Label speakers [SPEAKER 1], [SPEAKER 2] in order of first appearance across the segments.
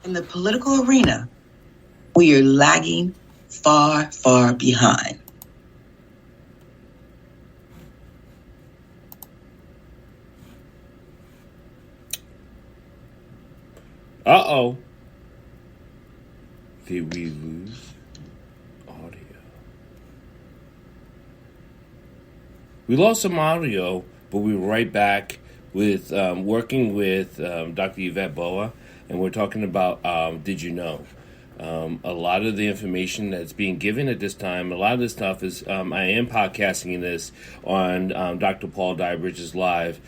[SPEAKER 1] In the political arena, we are lagging far, far behind.
[SPEAKER 2] Uh-oh. Did we lose audio? We lost some audio, but we were right back with working with Dr. Yvette Boa, and we're talking about Did You Know? A lot of the information that's being given at this time, a lot of this stuff is, I am podcasting this on Dr. Paul Dyer Live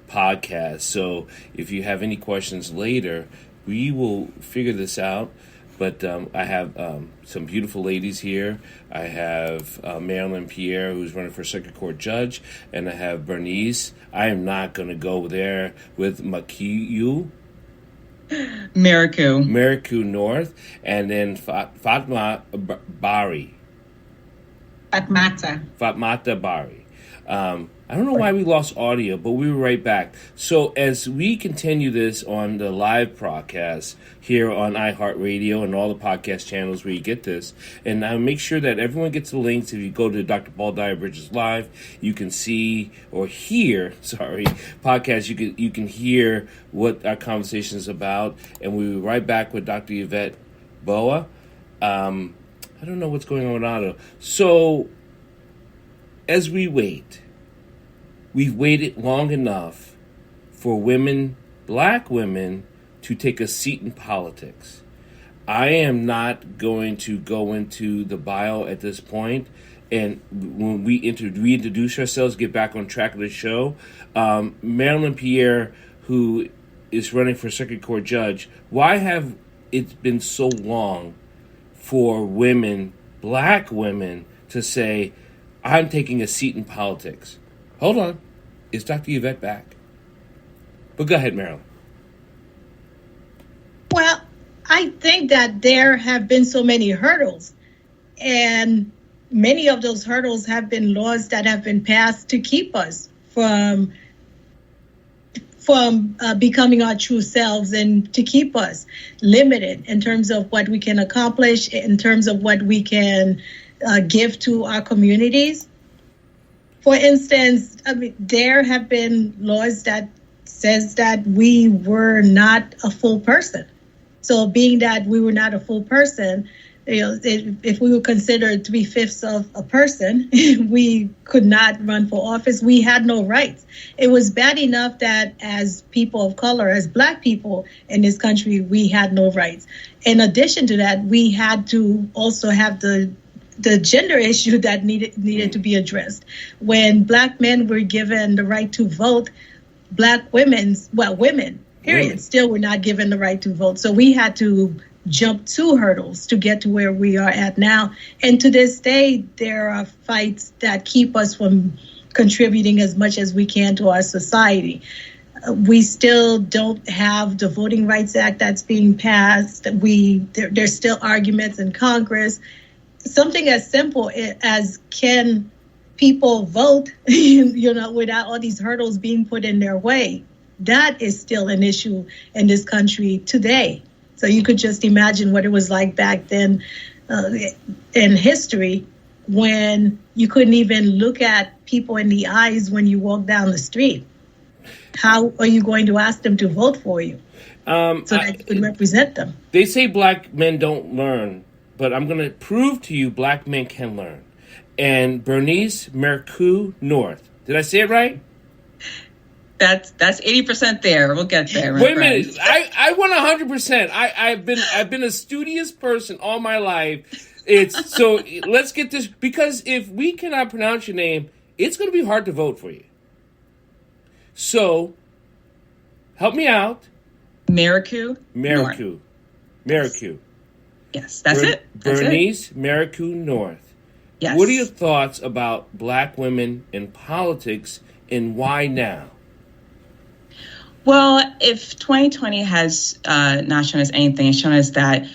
[SPEAKER 2] podcast. So if you have any questions later, we will figure this out. But I have some beautiful ladies here. I have Marilyn Pierre, who's running for circuit court judge, and I have Bernice. I am not going to go there with Makiyu. Marikou North, and then Fatmata Bari. I don't know why we lost audio, but we were right back. So as we continue this on the live broadcast here on iHeartRadio and all the podcast channels where you get this, and I make sure that everyone gets the links. If you go to Dr. Paul Dyer Live, you can see or hear, podcast. You can hear what our conversation is about, and we'll be right back with Dr. Yvette Boa. I don't know what's going on with audio. So as we wait. We've waited long enough for women, black women, to take a seat in politics. I am not going to go into the bio at this point. And when we reintroduce ourselves, get back on track of the show, Marilyn Pierre, who is running for circuit court judge, why have it been so long for women, black women, to say, I'm taking a seat in politics? Hold on. Is Dr. Yvette back? But go ahead, Marilyn.
[SPEAKER 3] Well, I think that there have been so many hurdles, and many of those hurdles have been laws that have been passed to keep us from becoming our true selves and to keep us limited in terms of what we can accomplish, in terms of what we can give to our communities. For instance, there have been laws that says that we were not a full person. So being that we were not a full person, if we were considered 3/5 of a person, we could not run for office. We had no rights. It was bad enough that as people of color, as black people in this country, we had no rights. In addition to that, we had to also have the gender issue that needed to be addressed. When black men were given the right to vote, women, period, still were not given the right to vote. So we had to jump 2 hurdles to get to where we are at now. And to this day, there are fights that keep us from contributing as much as we can to our society. We still don't have the Voting Rights Act that's being passed. There's still arguments in Congress. Something as simple as can people vote, without all these hurdles being put in their way. That is still an issue in this country today. So you could just imagine what it was like back then in history when you couldn't even look at people in the eyes when you walk down the street. How are you going to ask them to vote for you so that you can represent them?
[SPEAKER 2] They say black men don't learn. But I'm going to prove to you black men can learn. And Bernice Marikou North. Did I say it right?
[SPEAKER 4] That's 80% there. We'll get there.
[SPEAKER 2] Wait a minute. I want 100%. I've been a studious person all my life. So let's get this, because if we cannot pronounce your name, it's going to be hard to vote for you. So help me out.
[SPEAKER 4] Marikou. Yes, that's it.
[SPEAKER 2] Bernice Marikou North.
[SPEAKER 4] Yes.
[SPEAKER 2] What are your thoughts about black women in politics and why now?
[SPEAKER 4] Well, if 2020 has not shown us anything, it's shown us that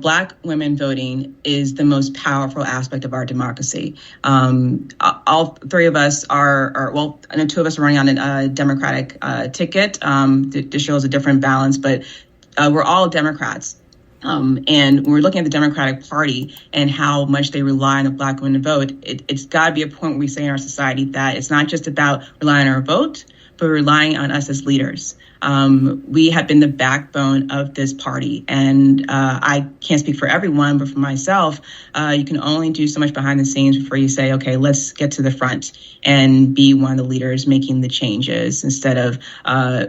[SPEAKER 4] black women voting is the most powerful aspect of our democracy. All 3 of us I know 2 of us are running on a Democratic ticket. This shows a different balance, but we're all Democrats. And when we're looking at the Democratic Party and how much they rely on the Black women to vote, it's got to be a point where we say in our society that it's not just about relying on our vote, but relying on us as leaders. We have been the backbone of this party. And I can't speak for everyone, but for myself, you can only do so much behind the scenes before you say, okay, let's get to the front and be one of the leaders making the changes instead of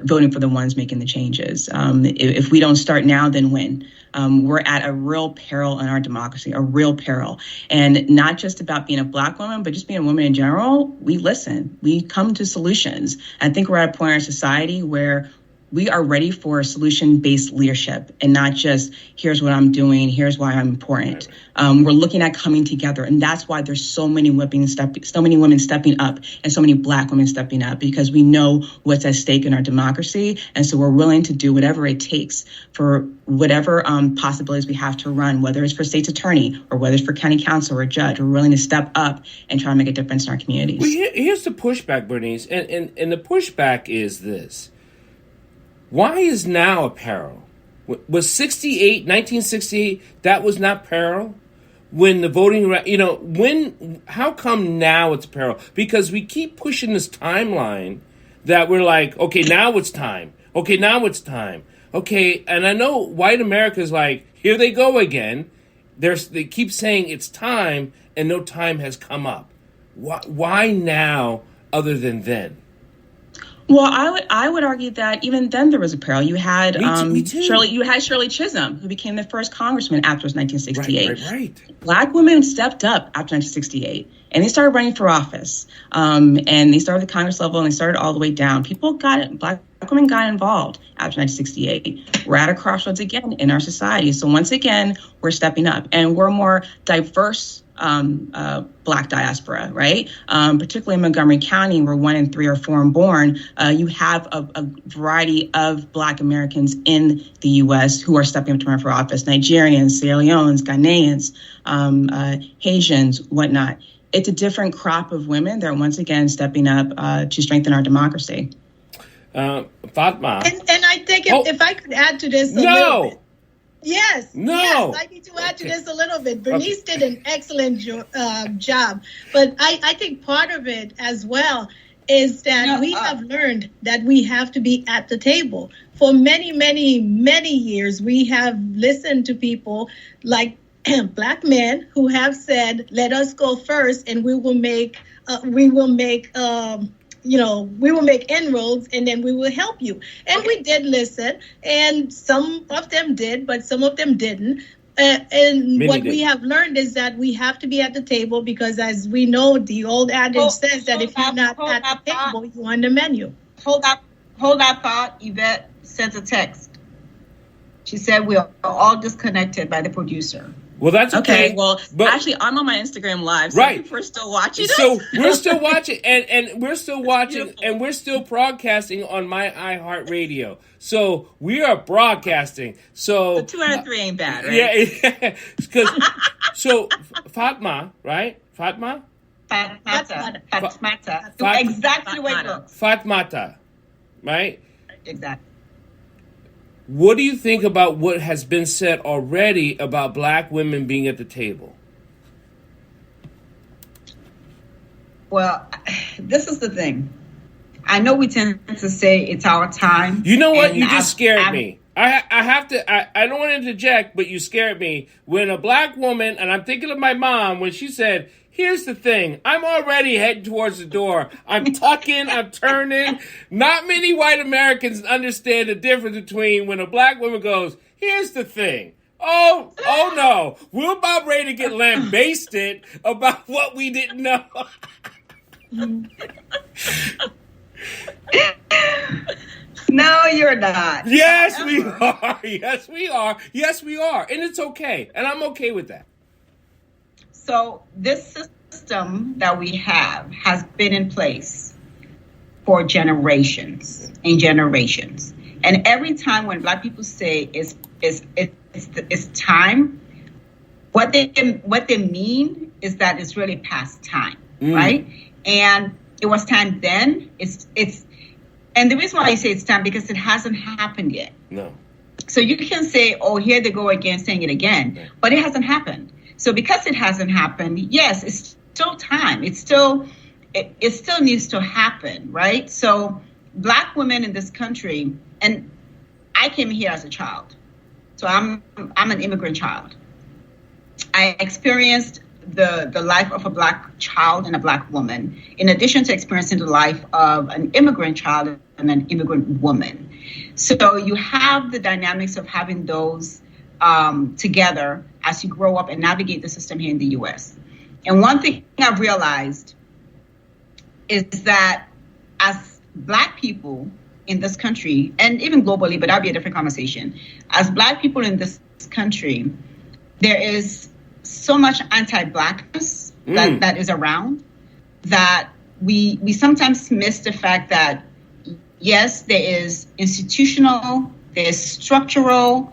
[SPEAKER 4] voting for the ones making the changes. If we don't start now, then when? We're at a real peril in our democracy, a real peril. And not just about being a Black woman, but just being a woman in general. We listen. We come to solutions. I think we're at a point in our society where we are ready for solution-based leadership and not just here's what I'm doing, here's why I'm important. We're looking at coming together, and that's why there's so many women stepping up and so many Black women stepping up, because we know what's at stake in our democracy, and so we're willing to do whatever it takes for whatever possibilities we have to run, whether it's for state's attorney or whether it's for county council or judge. We're willing to step up and try to make a difference in our communities.
[SPEAKER 2] Well, here's the pushback, Bernice, and the pushback is this. Why is now a peril? Was 1968, that was not peril? When the voting, how come now it's peril? Because we keep pushing this timeline that we're like, okay, now it's time. Okay, now it's time. Okay, and I know white America is like, here they go again. They keep saying it's time, and no time has come up. Why now other than then?
[SPEAKER 4] Well, I would argue that even then there was a peril. You had
[SPEAKER 2] Me too.
[SPEAKER 4] Shirley Chisholm, who became the first congressman after 1968.
[SPEAKER 2] Right.
[SPEAKER 4] Black women stepped up after 1968, and they started running for office. And they started at the Congress level, and they started all the way down. Black women got involved after 1968. We're at a crossroads again in our society. So once again, we're stepping up, and we're more diverse Black diaspora, right? Particularly in Montgomery County, where 1 in 3 are foreign born, you have a variety of Black Americans in the U.S. who are stepping up to run for office: Nigerians, Sierra Leoneans, Ghanaians, Haitians, whatnot. It's a different crop of women that are once again stepping up to strengthen our democracy.
[SPEAKER 2] Fatma.
[SPEAKER 3] And I think if I could add to this a little bit. Yes, I need to add to this a little bit. Bernice did an excellent job, but I think part of it as well is that we have learned that we have to be at the table. For many, many, many years, we have listened to people like Black men who have said, let us go first and we will make inroads, and then we will help you. And we did listen, and some of them did, but some of them didn't. We have learned is that we have to be at the table, because as we know, the old adage says that if you're not at the table, you're on the menu.
[SPEAKER 5] Hold that thought. Yvette sent a text. She said we are all disconnected by the producer.
[SPEAKER 2] Well, that's okay.
[SPEAKER 4] Well, actually, I'm on my Instagram Live, so
[SPEAKER 2] right.
[SPEAKER 4] People are still watching.
[SPEAKER 2] So we're still watching, and we're still watching, and we're still broadcasting on my iHeartRadio. So we are broadcasting. So
[SPEAKER 4] 2 out of 3 ain't bad, right?
[SPEAKER 2] Yeah. So Fatma, right? Fatmata.
[SPEAKER 5] Exactly the way it looks.
[SPEAKER 2] Fatmata, right?
[SPEAKER 5] Exactly.
[SPEAKER 2] What do you think about what has been said already about Black women being at the table?
[SPEAKER 5] Well, this is the thing. I know we tend to say it's our time.
[SPEAKER 2] You know what? You just scared me. I have to, I don't want to interject, but you scared me. When a Black woman, and I'm thinking of my mom, when she said, here's the thing. I'm already heading towards the door. I'm tucking. I'm turning. Not many white Americans understand the difference between when a Black woman goes, here's the thing. Oh no. We're about ready to get lambasted about what we didn't know.
[SPEAKER 5] No, you're not.
[SPEAKER 2] Yes, we are. Yes, we are. Yes, we are. And it's okay. And I'm okay with that.
[SPEAKER 5] So this system that we have has been in place for generations and generations. And every time when Black people say it's time, what they mean is that it's really past time, right? And it was time then. And the reason why I say it's time because it hasn't happened yet.
[SPEAKER 2] No.
[SPEAKER 5] So you can say, oh, here they go again, saying it again, but it hasn't happened. So because it hasn't happened, yes, it's still time. It still needs to happen, right? So Black women in this country, and I came here as a child. So I'm an immigrant child. I experienced the life of a Black child and a Black woman, in addition to experiencing the life of an immigrant child and an immigrant woman. So you have the dynamics of having those together as you grow up and navigate the system here in the U.S. And one thing I've realized is that as Black people in this country, and even globally, but that'll be a different conversation, as Black people in this country, there is so much anti-Blackness that is around that we sometimes miss the fact that, yes, there is institutional, there's structural,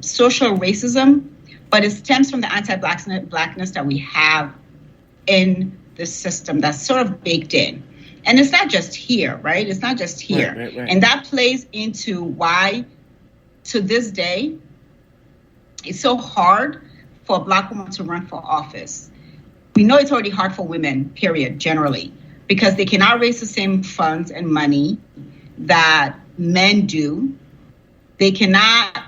[SPEAKER 5] social racism, but it stems from the anti-Blackness that we have in the system that's sort of baked in. And it's not just here, right? It's not just here. Right. And that plays into why, to this day, it's so hard for a Black woman to run for office. We know it's already hard for women, period, generally, because they cannot raise the same funds and money that men do. They cannot,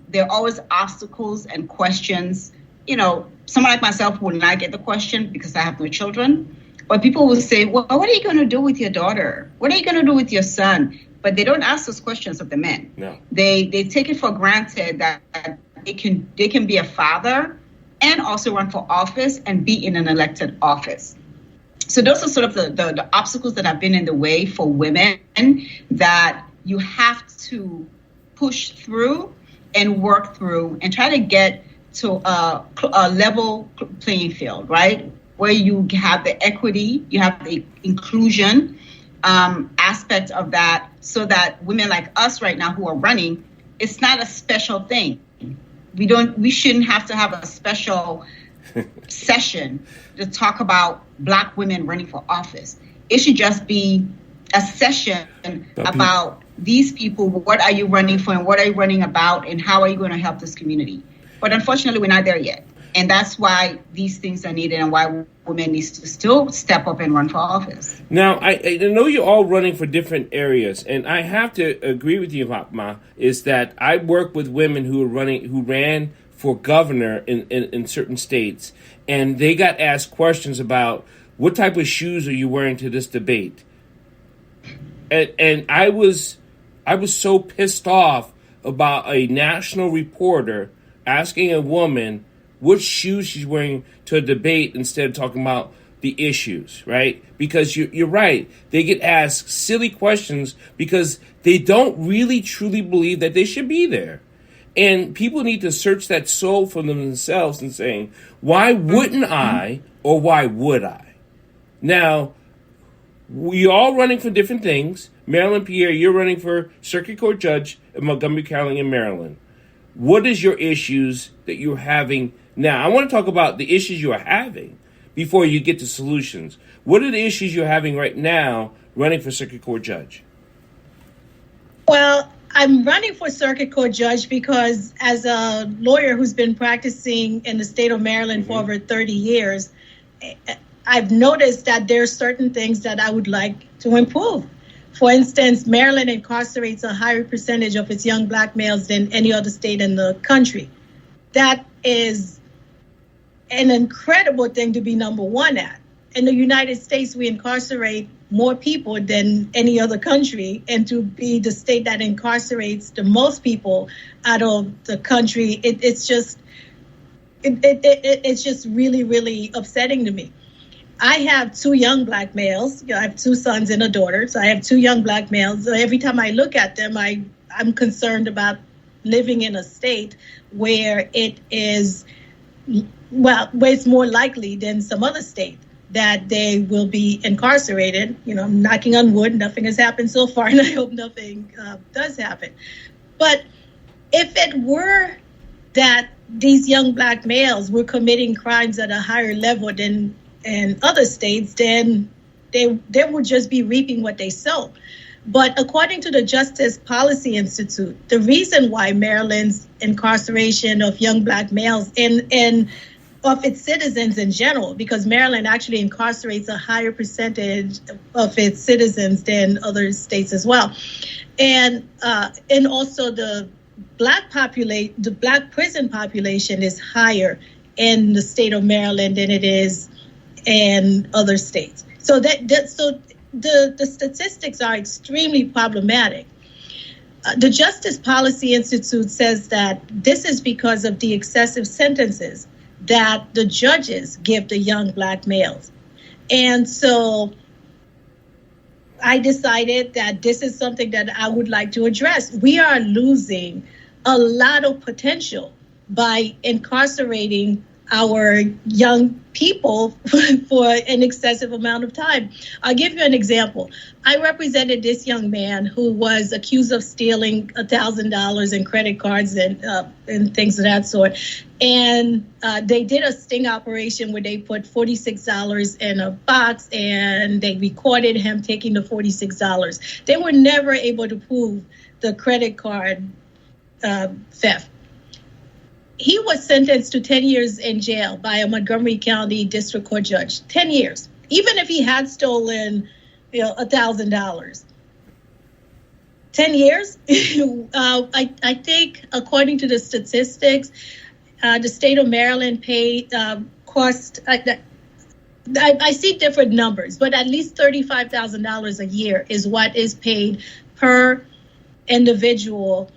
[SPEAKER 5] there are always obstacles and questions. You know, someone like myself will not get the question because I have no children. But people will say, well, what are you going to do with your daughter? What are you going to do with your son? But they don't ask those questions of the men. No. They take it for granted that they can be a father and also run for office and be in an elected office. So those are sort of the obstacles that have been in the way for women that you have to push through and work through and try to get to a level playing field, right? Where you have the equity, you have the inclusion aspect of that, so that women like us right now who are running, it's not a special thing. We shouldn't have to have a special session to talk about Black women running for office. It should just be a session about these people. What are you running for, and what are you running about, and how are you going to help this community? But unfortunately, we're not there yet. And that's why these things are needed and why women need to still step up and run for office.
[SPEAKER 2] Now, I know you're all running for different areas, and I have to agree with you, Fatma, is that I work with women who ran for governor in certain states, and they got asked questions about what type of shoes are you wearing to this debate. And I was so pissed off about a national reporter asking a woman what shoes she's wearing to a debate instead of talking about the issues, right? Because you're right. They get asked silly questions because they don't really truly believe that they should be there. And people need to search that soul for themselves and saying, why wouldn't I, or why would I? Now, we all running for different things. Marilyn Pierre, you're running for Circuit Court Judge in Montgomery County in Maryland. What is your issues that you're having now? I want to talk about the issues you are having before you get to solutions. What are the issues you're having right now running for Circuit Court Judge?
[SPEAKER 3] Well, I'm running for Circuit Court Judge because as a lawyer who's been practicing in the state of Maryland for over 30 years, I've noticed that there are certain things that I would like to improve. For instance, Maryland incarcerates a higher percentage of its young Black males than any other state in the country. That is an incredible thing to be number one at. In the United States, we incarcerate more people than any other country, and to be the state that incarcerates the most people out of the country, it's just really, really upsetting to me. I have two young Black males. I have two sons and a daughter, so I have two young Black males. So every time I look at them, I'm concerned about living in a state where it is, where it's more likely than some other state that they will be incarcerated. You know, I'm knocking on wood, nothing has happened so far, and I hope nothing does happen. But if it were that these young Black males were committing crimes at a higher level than in other states, then they will just be reaping what they sow. But according to the Justice Policy Institute, the reason why Maryland's incarceration of young Black males and of its citizens in general, because Maryland actually incarcerates a higher percentage of its citizens than other states as well, and also the Black prison population is higher in the state of Maryland than it is in other states. So the statistics are extremely problematic. The Justice Policy Institute says that this is because of the excessive sentences that the judges give the young Black males. And so I decided that this is something that I would like to address. We are losing a lot of potential by incarcerating our young people for an excessive amount of time. I'll give you an example. I represented this young man who was accused of stealing $1,000 in credit cards and things of that sort. And they did a sting operation where they put $46 in a box and they recorded him taking the $46. They were never able to prove the credit card theft. He was sentenced to 10 years in jail by a Montgomery County District Court judge. 10 years, even if he had stolen, $1,000. 10 years. I think, according to the statistics, the state of Maryland paid cost. I see different numbers, but at least $35,000 a year is what is paid per individual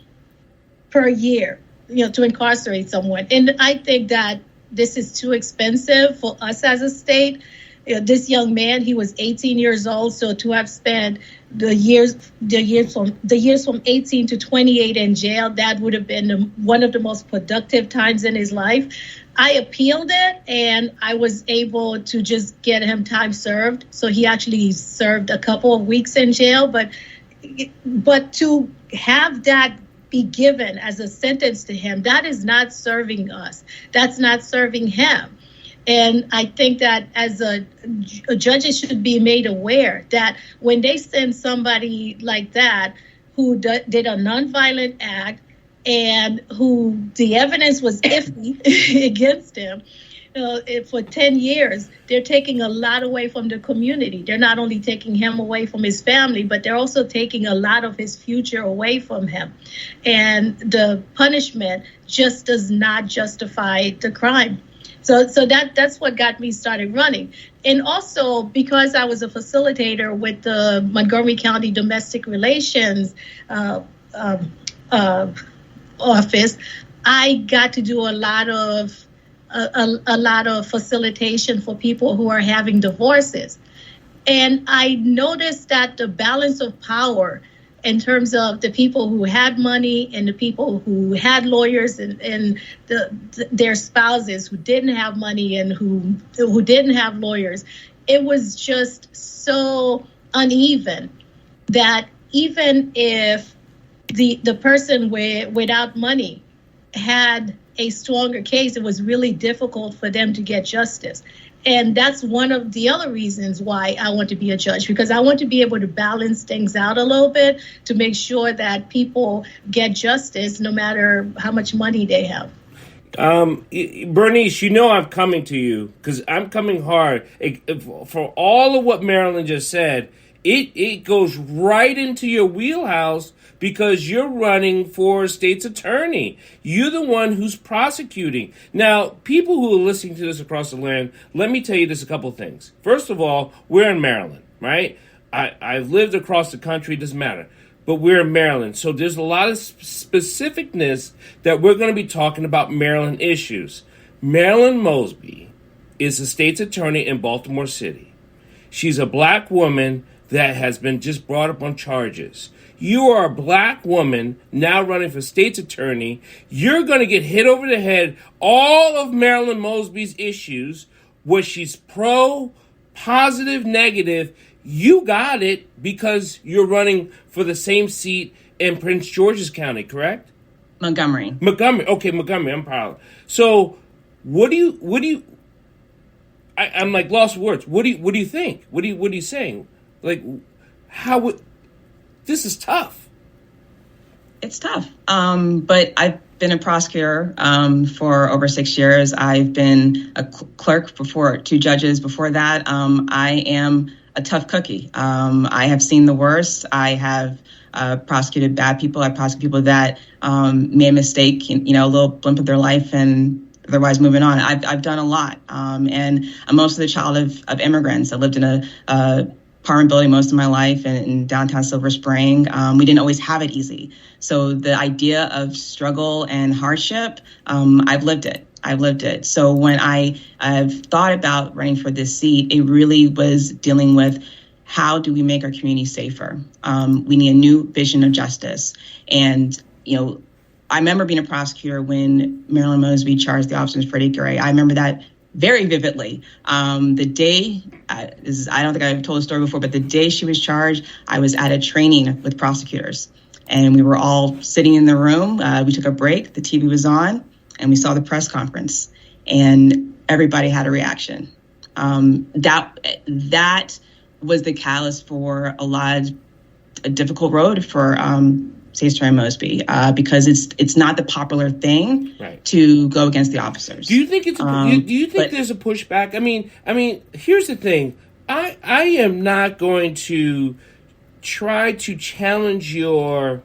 [SPEAKER 3] per year, to incarcerate someone. And I think that this is too expensive for us as a state. This young man, he was 18 years old, so to have spent the years from 18 to 28 in jail, that would have been one of the most productive times in his life. I appealed it, and I was able to just get him time served. So he actually served a couple of weeks in jail, but to have that be given as a sentence to him, that is not serving us. That's not serving him. And I think that as judges should be made aware that when they send somebody like that who did a nonviolent act and who the evidence was iffy against him, for 10 years, they're taking a lot away from the community. They're not only taking him away from his family, but they're also taking a lot of his future away from him. And the punishment just does not justify the crime. So that's what got me started running. And also, because I was a facilitator with the Montgomery County Domestic Relations office, I got to do a lot of facilitation for people who are having divorces. And I noticed that the balance of power in terms of the people who had money and the people who had lawyers and their spouses who didn't have money and who didn't have lawyers, it was just so uneven that even if the person without money had a stronger case, it was really difficult for them to get justice. And that's one of the other reasons why I want to be a judge, because I want to be able to balance things out a little bit to make sure that people get justice no matter how much money they have.
[SPEAKER 2] Bernice, I'm coming to you because I'm coming hard. For all of what Marilyn just said, it goes right into your wheelhouse because you're running for state's attorney. You're the one who's prosecuting. Now, people who are listening to this across the land, let me tell you this a couple of things. First of all, we're in Maryland, right? I've lived across the country, it doesn't matter. But we're in Maryland, so there's a lot of specificness that we're going to be talking about Maryland issues. Marilyn Mosby is the state's attorney in Baltimore City. She's a black woman that has been just brought up on charges. You are a black woman now running for state's attorney. You're going to get hit over the head. All of Marilyn Mosby's issues, where she's pro, positive, negative, you got it because you're running for the same seat in Prince George's County, correct?
[SPEAKER 4] Montgomery.
[SPEAKER 2] Okay, Montgomery. I'm proud. So, what do you? I'm like lost for words. What do you think? What are you saying? Like, how would? This is tough.
[SPEAKER 4] It's tough. But I've been a prosecutor for over 6 years. I've been a clerk before, 2 judges before that. I am a tough cookie. I have seen the worst. I have prosecuted bad people. I prosecute people that made a mistake, a little blimp of their life and otherwise moving on. I've done a lot. And I'm mostly the child of immigrants. I lived in a apartment building most of my life in downtown Silver Spring. We didn't always have it easy. So the idea of struggle and hardship, I've lived it. So when I've thought about running for this seat, it really was dealing with how do we make our community safer? We need a new vision of justice. And, I remember being a prosecutor when Marilyn Mosby charged the officers Freddie Gray. I remember that very vividly. The day, I don't think I've told the story before, but the day she was charged, I was at a training with prosecutors. And we were all sitting in the room. We took a break. The TV was on, and we saw the press conference. And everybody had a reaction. That was the catalyst for a difficult road for State's Attorney Mosby, because it's not the popular thing to go against the officers.
[SPEAKER 2] Do you think there's a pushback? I mean, here's the thing. I am not going to try to challenge your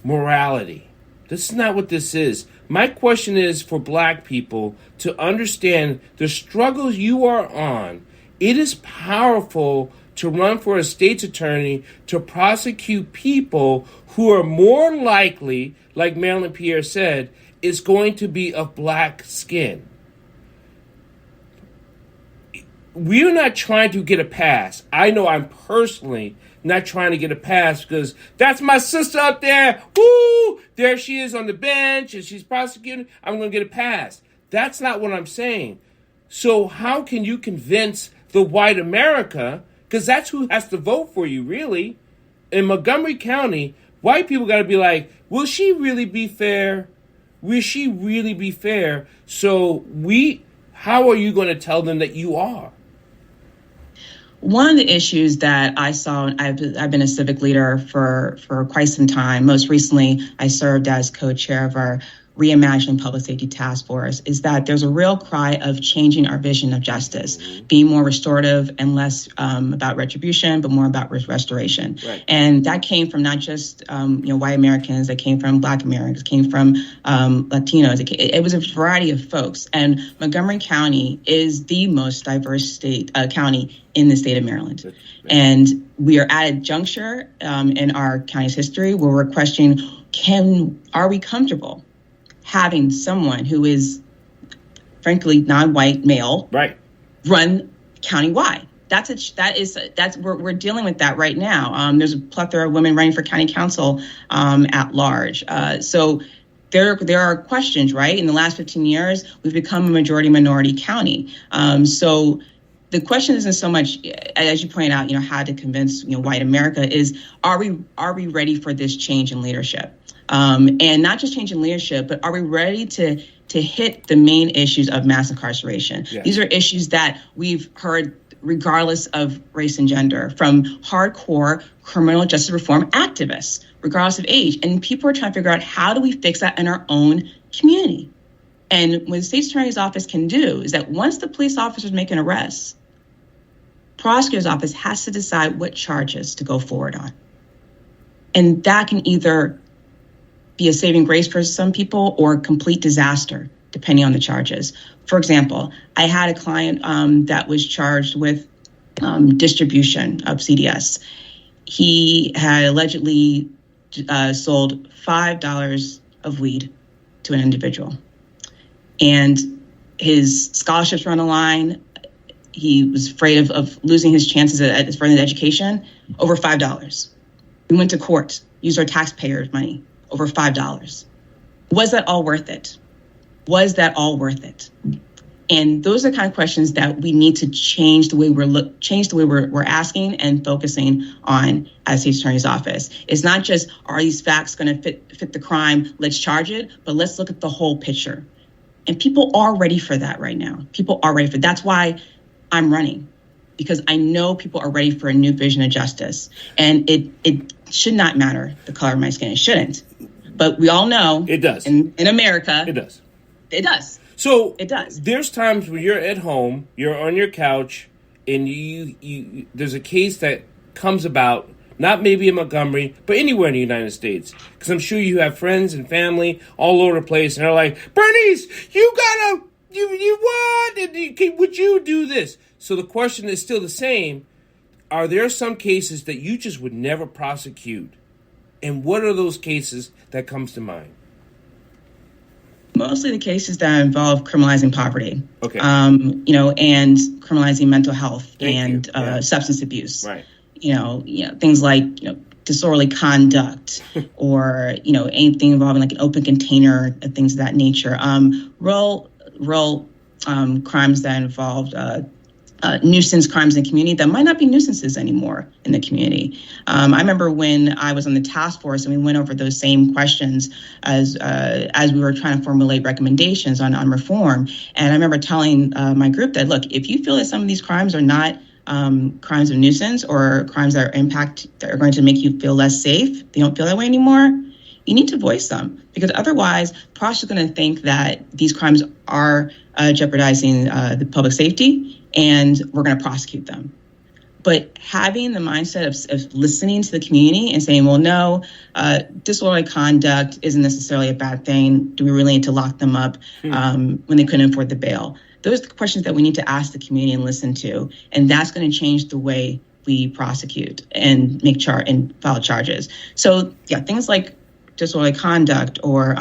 [SPEAKER 2] morality. This is not what this is. My question is for Black people to understand the struggles you are on. It is powerful to run for a state's attorney to prosecute people who are more likely, like Marilyn Pierre said, is going to be of Black skin. We're not trying to get a pass. I know I'm personally not trying to get a pass because that's my sister up there. Woo! There she is on the bench and she's prosecuting. I'm going to get a pass. That's not what I'm saying. So how can you convince the white America, because that's who has to vote for you, really. In Montgomery County, white people got to be like, will she really be fair? Will she really be fair? So how are you going to tell them that you are?
[SPEAKER 4] One of the issues that I saw, I've been a civic leader for quite some time. Most recently, I served as co-chair of our Reimagining Public Safety Task Force, is that there's a real cry of changing our vision of justice, being more restorative and less about retribution, but more about restoration. Right. And that came from not just white Americans, that came from Black Americans, came from Latinos. It was a variety of folks. And Montgomery County is the most diverse county in the state of Maryland. Right. And we are at a juncture in our county's history where we're questioning, are we comfortable having someone who is, frankly, non-white male, run countywide? We're dealing with that right now. There's a plethora of women running for county council at large. So there are questions, right? In the last 15 years, we've become a majority minority county. So the question isn't so much, as you point out, how to convince white America, is are we ready for this change in leadership? And not just change in leadership, but are we ready to hit the main issues of mass incarceration? Yeah. These are issues that we've heard regardless of race and gender from hardcore criminal justice reform activists, regardless of age. And people are trying to figure out, how do we fix that in our own community? And what the state's attorney's office can do is that once the police officers make an arrest, prosecutor's office has to decide what charges to go forward on. And that can either be a saving grace for some people or a complete disaster, depending on the charges. For example, I had a client that was charged with distribution of CDS. He had allegedly sold $5 of weed to an individual. And his scholarships were on the line. He was afraid of losing his chances at further education, over $5. We went to court, used our taxpayers' money, over $5. Was that all worth it? Was that all worth it? And those are the kind of questions that we need to change the way we're asking and focusing on as the Attorney's Office. It's not just, are these facts going to fit the crime? Let's charge it, but let's look at the whole picture. And people are ready for that right now. People are ready for that. That's why I'm running. because I know people are ready for a new vision of justice. And it should not matter the color of my skin. It shouldn't. But we all know
[SPEAKER 2] it does.
[SPEAKER 4] In America,
[SPEAKER 2] it does.
[SPEAKER 4] It does.
[SPEAKER 2] So
[SPEAKER 4] it does.
[SPEAKER 2] There's times when you're at home, you're on your couch, and you there's a case that comes about, not maybe in Montgomery, but anywhere in the United States. Because I'm sure you have friends and family all over the place, and they're like, Bernice, you gotta, you what? Would you do this? So the question is still the same. Are there some cases that you just would never prosecute? And what are those cases that comes to mind?
[SPEAKER 4] Mostly the cases that involve criminalizing poverty.
[SPEAKER 2] Okay.
[SPEAKER 4] And criminalizing mental health and substance abuse.
[SPEAKER 2] Right.
[SPEAKER 4] Things like, disorderly conduct or, anything involving like an open container, things of that nature. Real crimes that involved nuisance crimes in the community that might not be nuisances anymore in the community. I remember when I was on the task force and we went over those same questions as we were trying to formulate recommendations on reform. And I remember telling my group that, look, if you feel that some of these crimes are not crimes of nuisance or crimes that are going to make you feel less safe, they don't feel that way anymore, you need to voice them, because otherwise prosecutors are going to think that these crimes are jeopardizing the public safety, and we're going to prosecute them. But having the mindset of listening to the community and saying, well, no, disorderly conduct isn't necessarily a bad thing. Do we really need to lock them up when they couldn't afford the bail? Those are the questions that we need to ask the community and listen to. And that's going to change the way we prosecute and and file charges. So, yeah, things like disorderly conduct or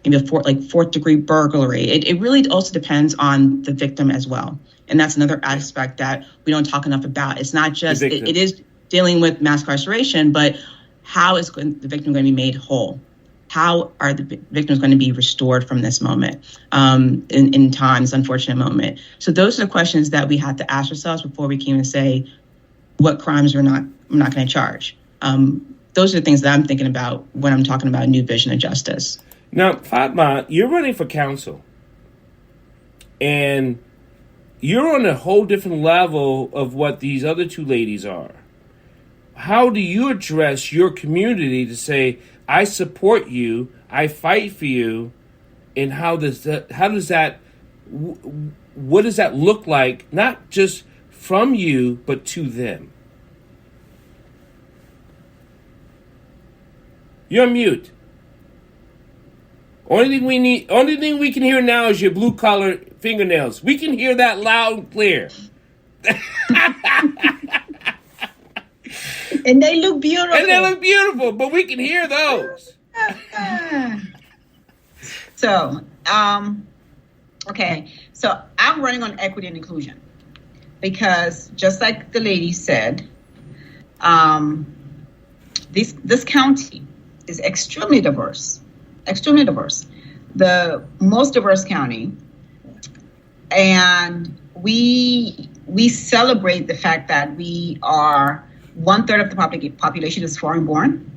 [SPEAKER 4] maybe fourth degree burglary. It really also depends on the victim as well. And that's another aspect that we don't talk enough about. It's not just, it is dealing with mass incarceration, but how is the victim going to be made whole? How are the victims going to be restored from this moment in time, this unfortunate moment? So those are the questions that we have to ask ourselves before we can even say what crimes we're not going to charge. Those are the things that I'm thinking about when I'm talking about a new vision of justice.
[SPEAKER 2] Now, Fatma, you're running for council, and you're on a whole different level of what these other two ladies are. How do you address your community to say, I support you, I fight for you, and what does that look like, not just from you, but to them? You're on mute. Only thing we can hear now is your blue collar fingernails. We can hear that loud and clear.
[SPEAKER 3] And they look beautiful.
[SPEAKER 2] But we can hear those.
[SPEAKER 5] So, okay. So I'm running on equity and inclusion because just like the lady said, this county is extremely diverse, the most diverse county. And we celebrate the fact that we are 1/3 of the population is foreign born.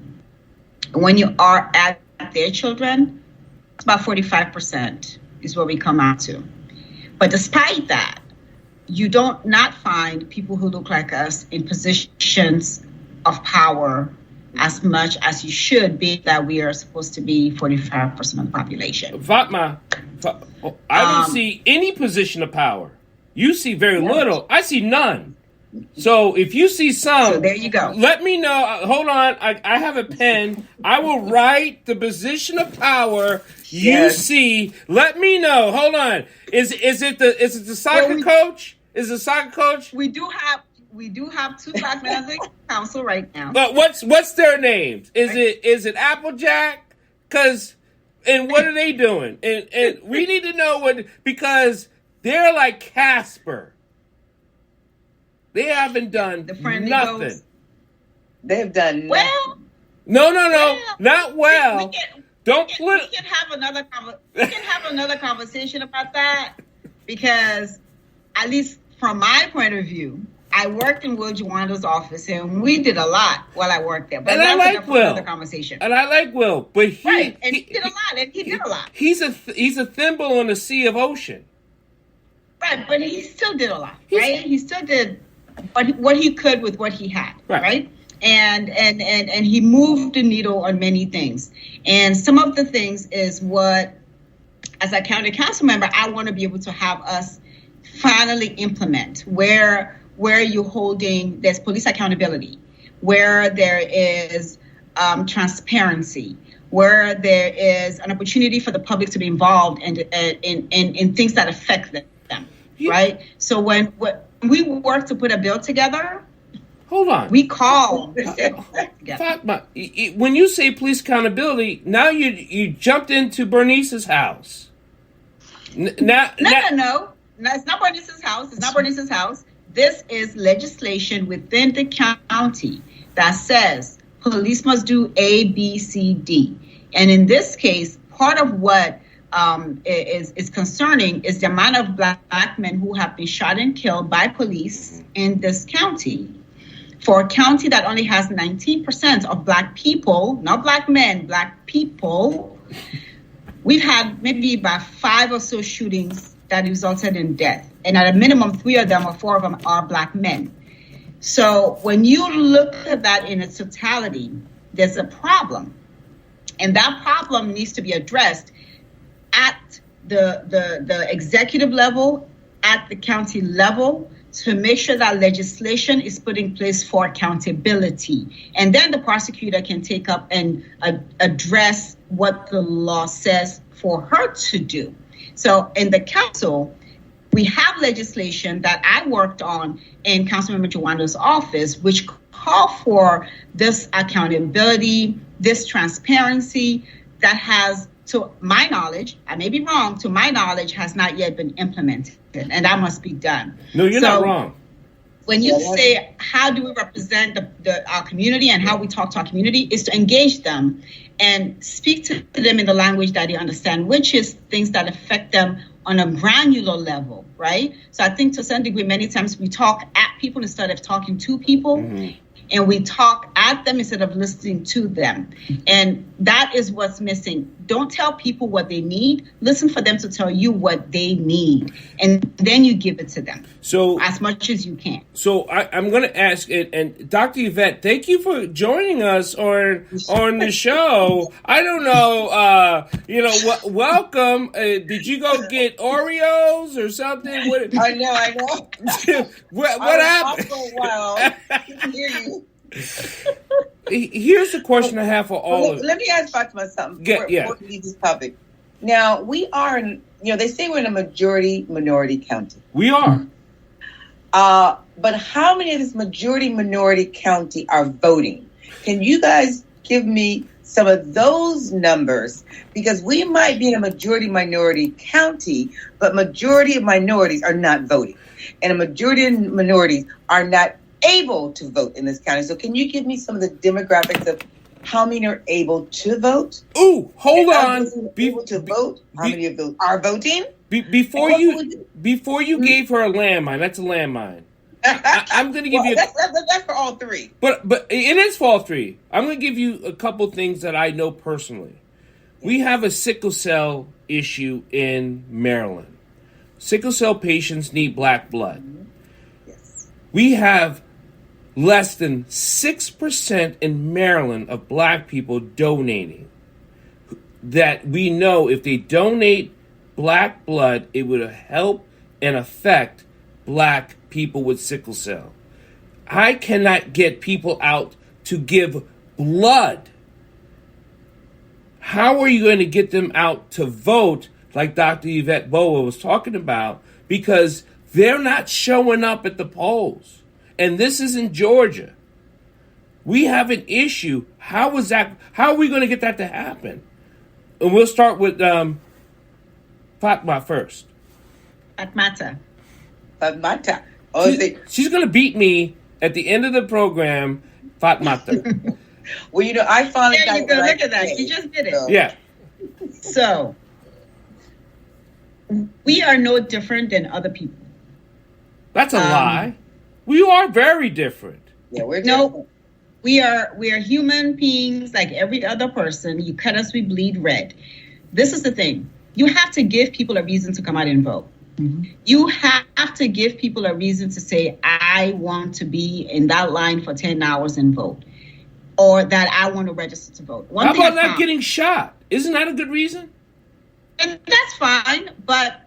[SPEAKER 5] When you are at their children, it's about 45% is what we come out to. But despite that, you don't not find people who look like us in positions of power as much as you should be, that we are supposed to be 45% of the population.
[SPEAKER 2] Fatma, I don't see any position of power. You see very little. I see none. So if you see some,
[SPEAKER 5] so there you go.
[SPEAKER 2] Let me know. Hold on, I have a pen. I will write the position of power you see. Let me know. Hold on. Is it the soccer coach? Is it the soccer coach?
[SPEAKER 5] We do have two black men on the council right now.
[SPEAKER 2] But what's their names? Is it Applejack? And what are they doing? And we need to know because they're like Casper. They haven't done nothing. Ghost.
[SPEAKER 1] They've done
[SPEAKER 5] well.
[SPEAKER 2] No, not well.
[SPEAKER 5] We can have another conversation about that, because at least from my point of view, I worked in Will Jawanda's office, and we did a lot while I worked there. But
[SPEAKER 2] and
[SPEAKER 5] that's
[SPEAKER 2] I like Will.
[SPEAKER 5] Another conversation.
[SPEAKER 2] And I like Will, but he
[SPEAKER 5] did a lot. And he did a lot.
[SPEAKER 2] He's a thimble on the sea of ocean.
[SPEAKER 5] Right, but he still did a lot. Right? He still did what he could with what he had, right? And he moved the needle on many things. And some of the things is what, as a county council member, I want to be able to have us finally implement, where you're holding, there's police accountability, where there is transparency, where there is an opportunity for the public to be involved in things that affect them, right? So when we work to put a bill together,
[SPEAKER 2] hold on,
[SPEAKER 5] we call.
[SPEAKER 2] Fatma, when you say police accountability, now you jumped into Bernice's house.
[SPEAKER 5] No. It's not Bernice's house. It's not Bernice's house. This is legislation within the county that says police must do A, B, C, D. And in this case, part of what is concerning is the amount of black men who have been shot and killed by police in this county. For a county that only has 19% of black people, not black men, black people, we've had maybe about 5 or so shootings that resulted in death. And at a minimum, 3 of them or 4 of them are black men. So when you look at that in its totality, there's a problem. And that problem needs to be addressed at the executive level, at the county level, to make sure that legislation is put in place for accountability. And then the prosecutor can take up and address what the law says for her to do. So in the council, we have legislation that I worked on in Councilmember Jawanda's office, which call for this accountability, this transparency that has, to my knowledge, I may be wrong, to my knowledge, has not yet been implemented. And that must be done.
[SPEAKER 2] No, you're not wrong.
[SPEAKER 5] When you say, how do we represent our community and how we talk to our community, is to engage them and speak to them in the language that they understand, which is things that affect them on a granular level, right? So I think to some degree, many times we talk at people instead of talking to people. Mm-hmm. And we talk at them instead of listening to them. And that is what's missing. Don't tell people what they need. Listen for them to tell you what they need. And then you give it to them. So as much as you can.
[SPEAKER 2] So I'm going to ask it. And Dr. Yvette, thank you for joining us on the show. I don't know, welcome. Did you go get Oreos or something?
[SPEAKER 1] I know.
[SPEAKER 2] What happened?
[SPEAKER 1] For a while. I can hear you.
[SPEAKER 2] Here's the question I have for all of you.
[SPEAKER 1] Let me ask Fatima something before we leave this topic. Now, we are they say we're in a majority minority county.
[SPEAKER 2] We are.
[SPEAKER 1] But how many of this majority minority county are voting? Can you guys give me some of those numbers? Because we might be in a majority minority county, but majority of minorities are not voting. And a majority of minorities are not able to vote in this county. So can you give me some of the demographics of how many are able to vote?
[SPEAKER 2] Ooh, hold on.
[SPEAKER 1] Able to vote? How many of those are voting?
[SPEAKER 2] Before you gave her a landmine, that's a landmine. I'm going to give you.
[SPEAKER 1] That's for all three.
[SPEAKER 2] But it is for all three. I'm going to give you a couple things that I know personally. We have a sickle cell issue in Maryland. Sickle cell patients need black blood.
[SPEAKER 1] Yes.
[SPEAKER 2] We have less than 6% in Maryland of black people donating. That we know if they donate black blood, it would help and affect black people with sickle cell. I cannot get people out to give blood. How are you going to get them out to vote like Dr. Yvette Boa was talking about? Because they're not showing up at the polls. And this is in Georgia. We have an issue. How are we going to get that to happen? And we'll start with Fatma first.
[SPEAKER 5] Fatmata.
[SPEAKER 1] Oh,
[SPEAKER 2] she's going to beat me at the end of the program, Fatmata.
[SPEAKER 1] Well, I finally
[SPEAKER 5] got it. Look at that. You just did it.
[SPEAKER 2] So. Yeah.
[SPEAKER 5] So, we are no different than other people.
[SPEAKER 2] That's a lie. We are very different.
[SPEAKER 1] Yeah, we're different.
[SPEAKER 5] No, we are human beings like every other person. You cut us, we bleed red. This is the thing. You have to give people a reason to come out and vote. You have to give people a reason to say, I want to be in that line for 10 hours and vote, or that I want to register to vote.
[SPEAKER 2] How about not getting shot? Isn't that a good reason?
[SPEAKER 5] And that's fine, but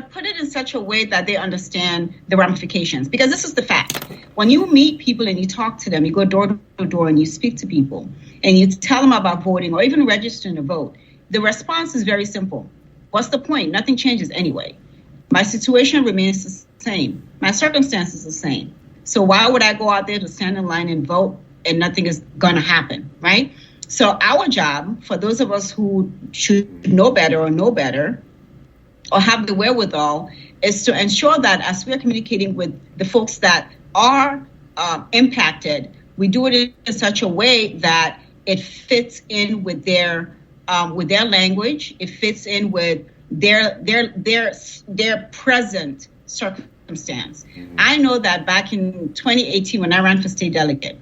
[SPEAKER 5] put it in such a way that they understand the ramifications. Because this is the fact. When you meet people and you talk to them, you go door to door and you speak to people, and you tell them about voting or even registering to vote, the response is very simple. What's the point? Nothing changes anyway. My situation remains the same. My circumstances are the same. So why would I go out there to stand in line and vote and nothing is going to happen, right? So our job, for those of us who should know better or have the wherewithal, is to ensure that as we are communicating with the folks that are impacted, we do it in such a way that it fits in with their language. It fits in with their present circumstance. Mm-hmm. I know that back in 2018, when I ran for state delegate,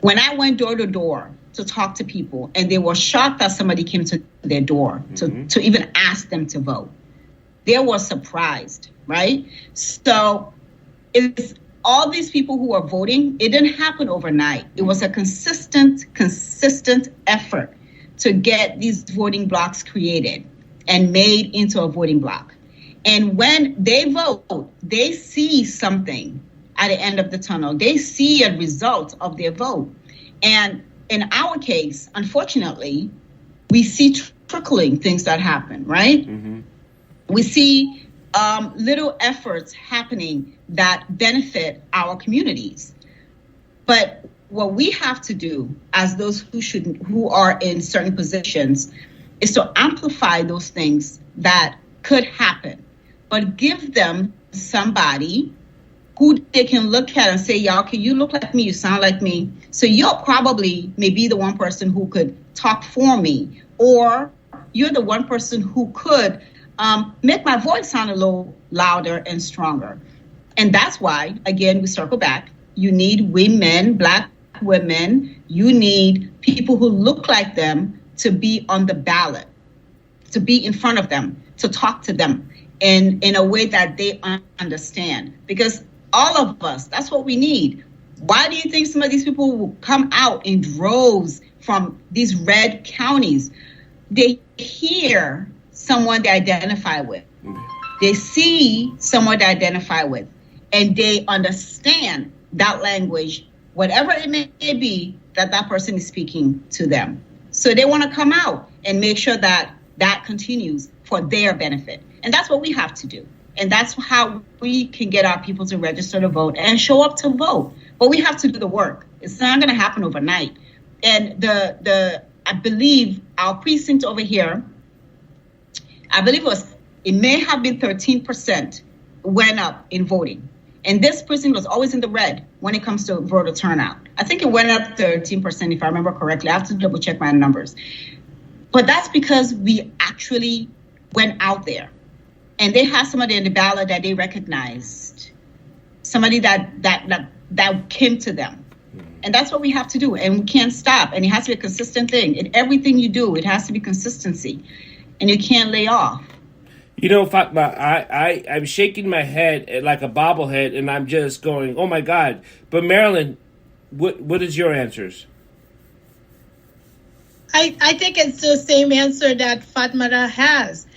[SPEAKER 5] when I went door to door to talk to people, and they were shocked that somebody came to their door to even ask them to vote, they were surprised, right? So it's all these people who are voting. It didn't happen overnight. It was a consistent effort to get these voting blocks created and made into a voting block. And when they vote, they see something at the end of the tunnel. They see a result of their vote. And in our case, unfortunately, we see trickling things that happen, right? Mm-hmm. We see little efforts happening that benefit our communities. But what we have to do as those who are in certain positions is to amplify those things that could happen, but give them somebody who they can look at and say, y'all, can you look like me? You sound like me. So you're probably maybe the one person who could talk for me, or you're the one person who could make my voice sound a little louder and stronger. And that's why, again, we circle back. You need women, Black women. You need people who look like them to be on the ballot, to be in front of them, to talk to them in a way that they understand. Because all of us, that's what we need. Why do you think some of these people will come out in droves from these red counties? They hear someone they identify with. They see someone they identify with, and they understand that language, whatever it may be, that person is speaking to them. So they want to come out and make sure that that continues for their benefit. And that's what we have to do. And that's how we can get our people to register to vote and show up to vote. But we have to do the work. It's not going to happen overnight. And I believe our precinct over here, I believe it may have been 13% went up in voting. And this precinct was always in the red when it comes to voter turnout. I think it went up 13%, if I remember correctly. I have to double check my numbers. But that's because we actually went out there. And they had somebody in the ballot that they recognized, somebody that came to them. And that's what we have to do. And we can't stop. And it has to be a consistent thing. In everything you do, it has to be consistency. And you can't lay off.
[SPEAKER 2] You know, Fatma, I'm shaking my head like a bobblehead, and I'm just going, oh, my God. But, Marilyn, what is your answers?
[SPEAKER 3] I think it's the same answer that Fatma has,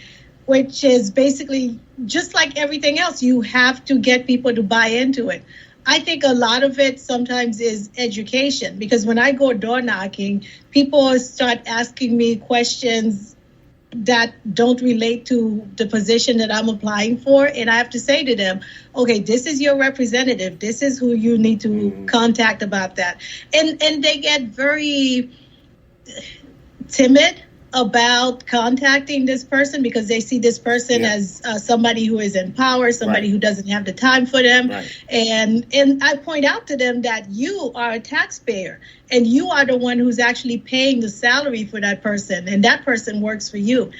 [SPEAKER 3] which is basically just like everything else. You have to get people to buy into it. I think a lot of it sometimes is education, because when I go door knocking, people start asking me questions that don't relate to the position that I'm applying for. And I have to say to them, okay, this is your representative. This is who you need to contact about that. And they get very timid about contacting this person because they see this person as somebody who is in power, somebody who doesn't have the time for them. Right. And I point out to them that you are a taxpayer and you are the one who's actually paying the salary for that person, and that person works for you.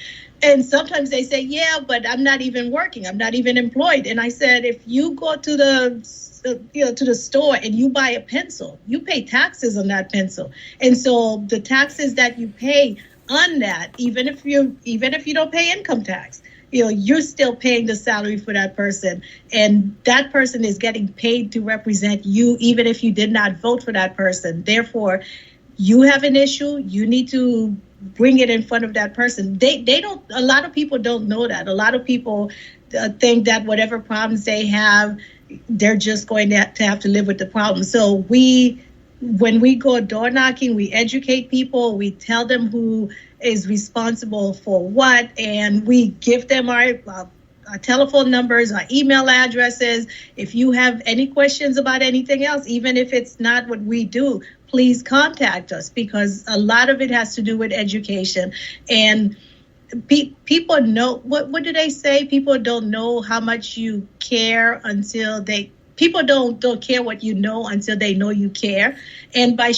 [SPEAKER 3] And sometimes they say, yeah, but I'm not even working. I'm not even employed. And I said, if you go to the store and you buy a pencil, you pay taxes on that pencil. And so the taxes that you pay on that, even if you don't pay income tax, you're still paying the salary for that person, and that person is getting paid to represent you, even if you did not vote for that person. Therefore, you have an issue, you need to bring it in front of that person. They don't. A lot of people don't know that. A lot of people think that whatever problems they have, they're just going to have to live with the problem. So when we go door knocking, we educate people, we tell them who is responsible for what, and we give them our telephone numbers, our email addresses. If you have any questions about anything else, even if it's not what we do, please contact us, because a lot of it has to do with education. And people know, what do they say? People don't know how much you care until people don't care what you know until they know you care. And by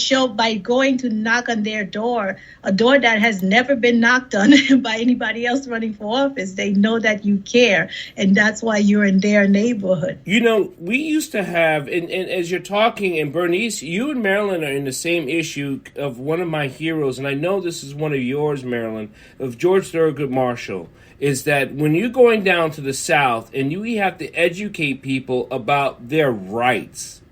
[SPEAKER 3] going to knock on their door, a door that has never been knocked on by anybody else running for office, they know that you care, and that's why you're in their neighborhood.
[SPEAKER 2] We used to have, and as you're talking, and Bernice, you and Marilyn are in the same issue of one of my heroes, and I know this is one of yours, Marilyn, of George Thurgood Marshall, is that when you're going down to the South and you have to educate people about their rights,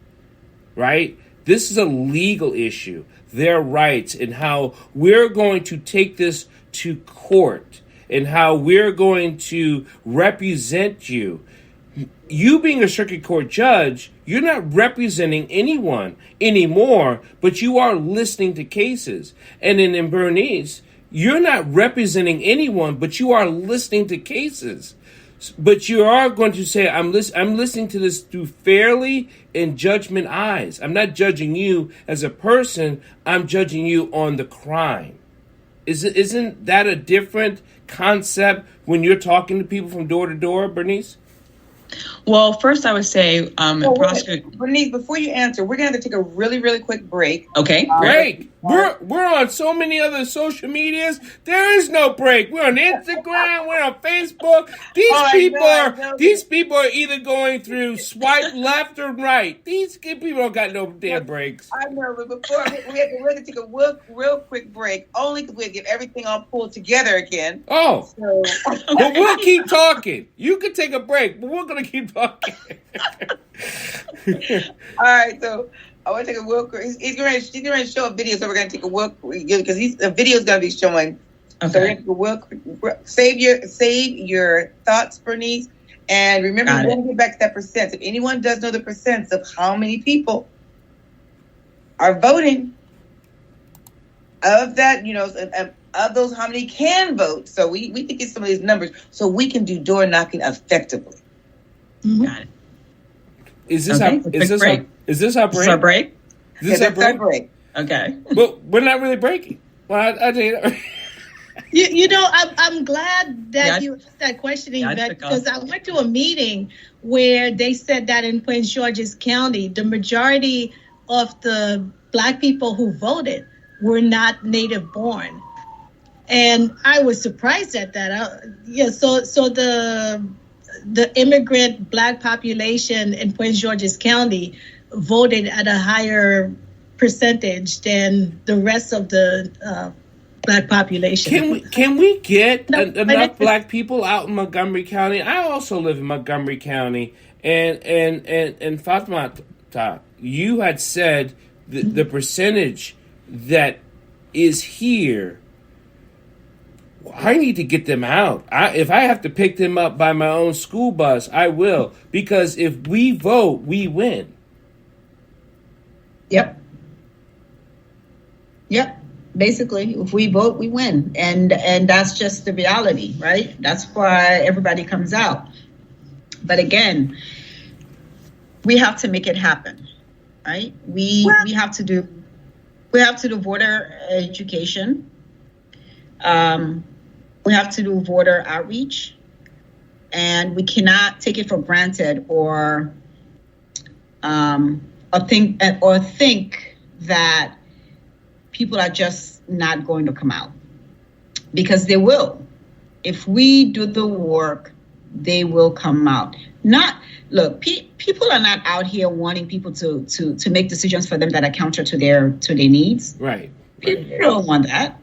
[SPEAKER 2] right? This is a legal issue, their rights, and how we're going to take this to court and how we're going to represent you. You being a circuit court judge, you're not representing anyone anymore, but you are listening to cases. And then in Bernice, you're not representing anyone, but you are listening to cases. But you are going to say, I'm listening to this through fairly and judgment eyes. I'm not judging you as a person. I'm judging you on the crime. Isn't that a different concept when you're talking to people from door to door, Bernice?
[SPEAKER 4] Well, first I would say,
[SPEAKER 1] Bernice, before you answer, we're going to have to take a really, really quick break.
[SPEAKER 4] Okay.
[SPEAKER 2] Break. We're on so many other social medias. There is no break. We're on Instagram. We're on Facebook. These people are either going through swipe left or right. These people don't got no damn breaks.
[SPEAKER 1] I know, but before we have to take a real quick break, only because we'll get everything all pulled together again.
[SPEAKER 2] Oh, so. But we'll keep talking. You can take a break, but we're going to keep talking.
[SPEAKER 1] All right, so I want to take a real quick. He's going to show a video, so we're going to take a real quick, because the video is going to be showing. Okay. So we're going to take a real quick. Save your thoughts, Bernice, and remember, we're going to get back to that percent. If anyone does know the percents of how many people are voting, of that, of those, how many can vote? So we can get some of these numbers so we can do door knocking effectively.
[SPEAKER 4] Mm-hmm. Got it.
[SPEAKER 2] Is this our break? Is this our break?
[SPEAKER 4] Okay.
[SPEAKER 2] But we're not really breaking. Well, I think.
[SPEAKER 3] I'm glad that you asked that question, Yvette, because I went to a meeting where they said that in Prince George's County, the majority of the Black people who voted were not native born. And I was surprised at that. So the immigrant Black population in Prince George's County voted at a higher percentage than the rest of the Black population.
[SPEAKER 2] Can we get enough Black people out in Montgomery County? I also live in Montgomery County, and Fatima, you had said the percentage that is here. I need to get them out. If I have to pick them up by my own school bus, I will. Because if we vote, we win.
[SPEAKER 5] Yep. Basically, if we vote, we win. And that's just the reality, right? That's why everybody comes out. But again, we have to make it happen, right? We have to do voter education. We have to do voter outreach, and we cannot take it for granted or think that people are just not going to come out, because they will. If we do the work, they will come out. People are not out here wanting people to make decisions for them that are counter to their needs.
[SPEAKER 2] Right.
[SPEAKER 5] People don't want that.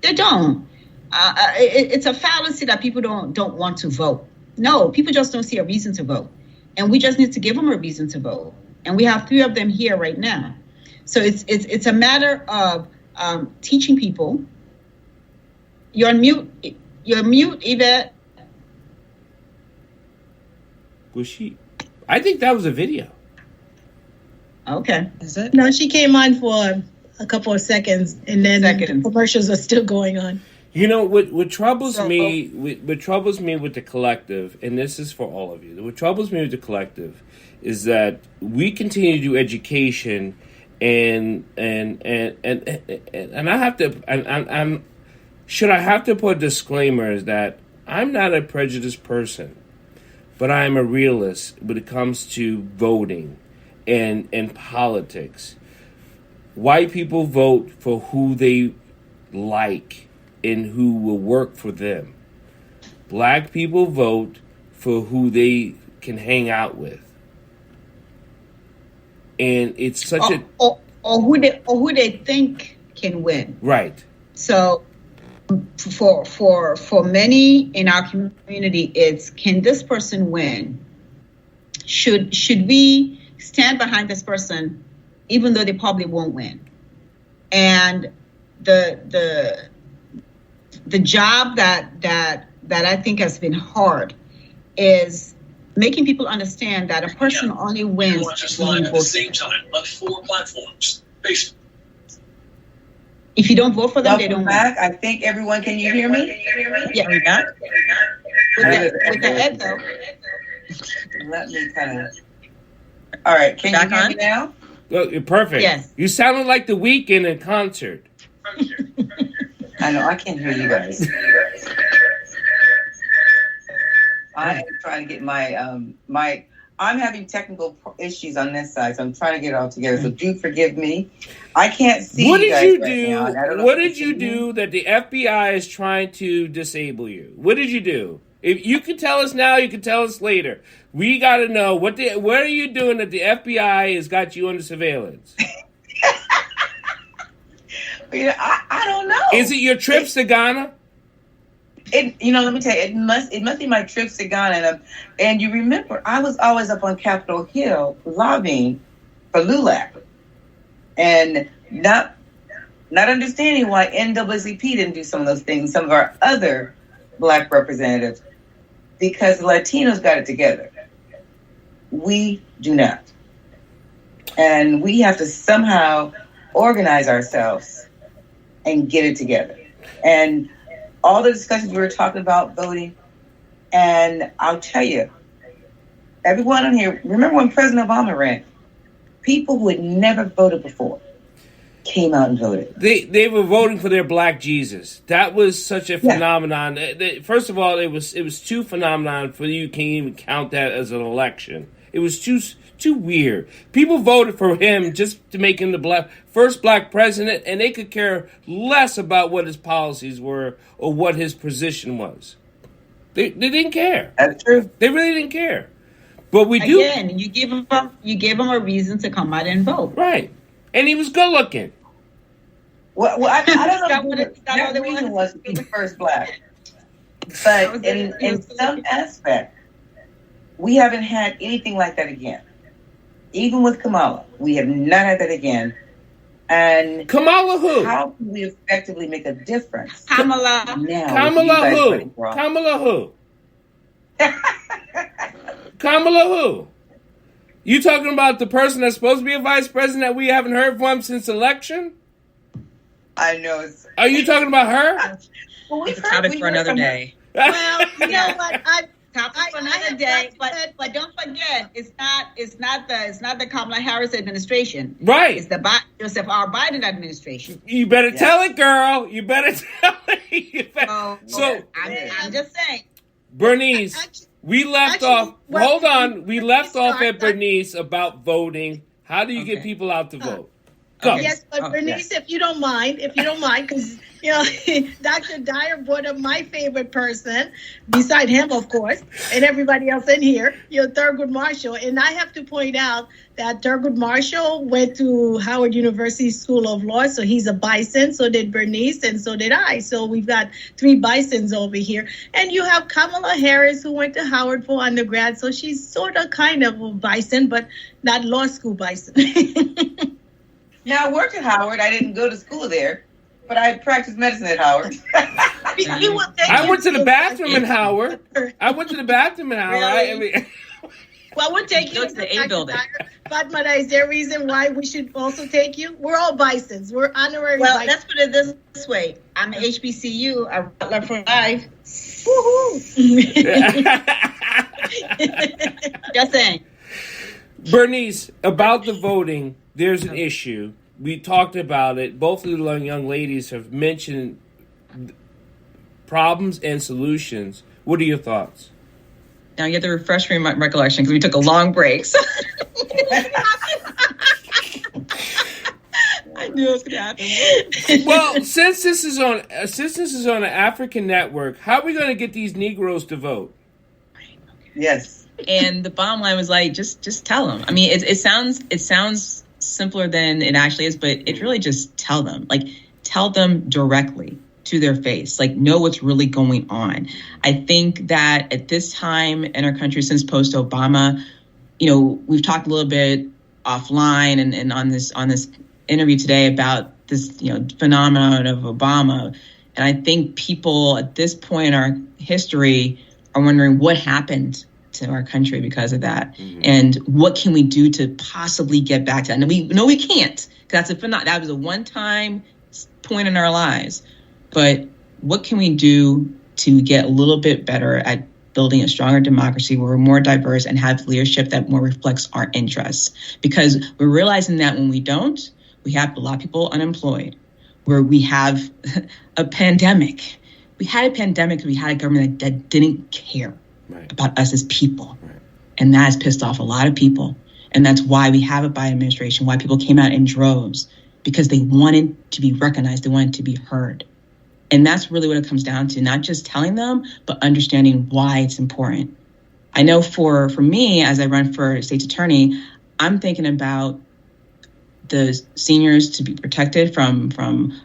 [SPEAKER 5] They don't. it's a fallacy that people don't want to vote. No, people just don't see a reason to vote, and we just need to give them a reason to vote. And we have 3 of them here right now. So it's a matter of teaching people. You're on mute. You're mute, Yvette.
[SPEAKER 2] Was she? I think that was a video.
[SPEAKER 5] Okay.
[SPEAKER 4] Is it?
[SPEAKER 3] No, she came on for a couple of seconds, and then the commercials are still going on.
[SPEAKER 2] You know what troubles me? What troubles me with the collective, and this is for all of you. What troubles me with the collective is that we continue to do education, and I have to. I'm should I have to put disclaimers that I'm not a prejudiced person, but I am a realist when it comes to voting and politics. White people vote for who they like and who will work for them. Black people vote for who they can hang out with. And it's such
[SPEAKER 5] or who they think can win.
[SPEAKER 2] Right.
[SPEAKER 5] So for many in our community, it's, can this person win? Should we stand behind this person even though they probably won't win? And the job that I think has been hard is making people understand that a person only wins when you vote.
[SPEAKER 6] Same time on 4 platforms.
[SPEAKER 5] If you don't vote for them, they don't
[SPEAKER 1] back.
[SPEAKER 5] win.
[SPEAKER 1] I think everyone, can you hear me?
[SPEAKER 5] Yeah, we got with the echo.
[SPEAKER 1] Let me kind of. All right, can you hear me now?
[SPEAKER 2] Well, you're perfect.
[SPEAKER 5] Yes.
[SPEAKER 2] You sounded like The Weeknd in concert.
[SPEAKER 1] I know, I can't hear you guys. I am trying to get my I'm having technical issues on this side, so I'm trying to get it all together. So do forgive me. I can't see
[SPEAKER 2] What
[SPEAKER 1] you
[SPEAKER 2] did
[SPEAKER 1] guys
[SPEAKER 2] you
[SPEAKER 1] right
[SPEAKER 2] do?
[SPEAKER 1] now. I don't know
[SPEAKER 2] What
[SPEAKER 1] if
[SPEAKER 2] did you do that the FBI is trying to disable you? What did you do? If you can tell us now, you can tell us later. We got to know what are you doing that the FBI has got you under surveillance?
[SPEAKER 1] I don't know.
[SPEAKER 2] Is it your trips to Ghana?
[SPEAKER 1] Let me tell you, it must be my trips to Ghana. And you remember, I was always up on Capitol Hill lobbying for LULAC, and not understanding why NAACP didn't do some of those things. Some of our other Black representatives, because the Latinos got it together. We do not, and we have to somehow organize ourselves and get it together. And all the discussions we were talking about voting, and I'll tell you, everyone on here, remember when President Obama ran? People who had never voted before came out and voted.
[SPEAKER 2] They were voting for their Black Jesus. That was such a phenomenon. First of all, it was too phenomenon for you can't even count that as an election. It was too weird. People voted for him just to make him the first Black president, and they could care less about what his policies were or what his position was. They didn't care.
[SPEAKER 1] That's true.
[SPEAKER 2] They really didn't care. But we do.
[SPEAKER 5] Again, you gave them a reason to come out and vote.
[SPEAKER 2] Right. And he was good looking.
[SPEAKER 1] Well, I don't know what the reason was to be the first Black. But in some aspect, we haven't had anything like that again. Even with Kamala, we have not had that again. And
[SPEAKER 2] Kamala who?
[SPEAKER 1] How can we effectively make a difference?
[SPEAKER 5] Kamala.
[SPEAKER 2] Kamala who? Kamala who? Kamala who? You talking about the person that's supposed to be a vice president that we haven't heard from since election?
[SPEAKER 1] I know.
[SPEAKER 2] Are you talking about her?
[SPEAKER 4] Well, it's a topic for another day.
[SPEAKER 3] Well, you know what?
[SPEAKER 5] Topic for another day, but don't forget, it's not the Kamala Harris administration.
[SPEAKER 2] Right.
[SPEAKER 5] It's the Joseph R. Biden administration.
[SPEAKER 2] You better tell it, girl. You better tell it. So
[SPEAKER 5] I'm just saying.
[SPEAKER 2] Bernice, we left off. Hold on. We left off at Bernice about voting. How do you get people out to vote? Go.
[SPEAKER 3] Yes, but Bernice, if you don't mind, because You know, Dr. Dyer brought up my favorite person, beside him, of course, and everybody else in here, Thurgood Marshall. And I have to point out that Thurgood Marshall went to Howard University School of Law, so he's a bison. So did Bernice, and so did I. So we've got 3 bisons over here. And you have Kamala Harris, who went to Howard for undergrad, so she's sort of kind of a bison, but not law school bison.
[SPEAKER 1] Now, I work at Howard. I didn't go to school there, but I practiced medicine at Howard.
[SPEAKER 2] I went to the bathroom in Howard.
[SPEAKER 3] Really? Well, we'll take you
[SPEAKER 4] to the A building.
[SPEAKER 3] Fatma, is there a reason why we should also take you? We're all bisons. We're honorary bisons.
[SPEAKER 5] Let's put it this way. I'm an HBCU. I Butler for life.
[SPEAKER 3] Woohoo!
[SPEAKER 5] Just saying.
[SPEAKER 2] Bernice, about the voting, there's an issue. We talked about it. Both of the young ladies have mentioned problems and solutions. What are your thoughts?
[SPEAKER 4] Now you have to refresh me my recollection because we took a long break. So. I knew it was going to happen.
[SPEAKER 2] Well, since this is on an African network, how are we going to get these Negroes to vote?
[SPEAKER 1] Yes.
[SPEAKER 4] And the bottom line was like, just tell them. I mean, it sounds simpler than it actually is, but it really just tell them directly to their face, like know what's really going on. I think that at this time in our country, since post-Obama, we've talked a little bit offline and on this interview today about this, phenomenon of Obama. And I think people at this point in our history are wondering what happened to our country because of that. Mm-hmm. And what can we do to possibly get back to that? And we know we can't, because that was a one-time point in our lives. But what can we do to get a little bit better at building a stronger democracy where we're more diverse and have leadership that more reflects our interests? Because we're realizing that when we don't, we have a lot of people unemployed, where we have a pandemic. We had a pandemic, we had a government that didn't care about us as people. Right. And that has pissed off a lot of people. And that's why we have a Biden administration, why people came out in droves, because they wanted to be recognized, they wanted to be heard. And that's really what it comes down to, not just telling them, but understanding why it's important. I know for me, as I run for state's attorney, I'm thinking about the seniors to be protected from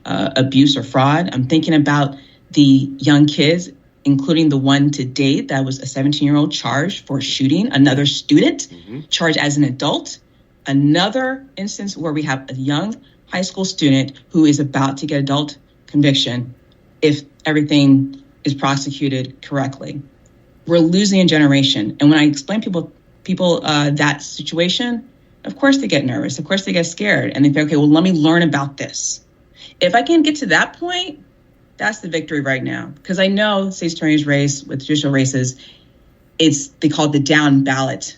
[SPEAKER 4] abuse or fraud. I'm thinking about the young kids, including the one to date that was a 17-year-old charged for shooting another student, charged as an adult. Another instance where we have a young high school student who is about to get adult conviction if everything is prosecuted correctly. We're losing a generation. And when I explain people that situation, of course they get nervous. Of course they get scared. And they say, okay, well, let me learn about this. If I can get to that point, that's the victory right now. Because I know state's attorney's race with judicial races, they call it the down ballot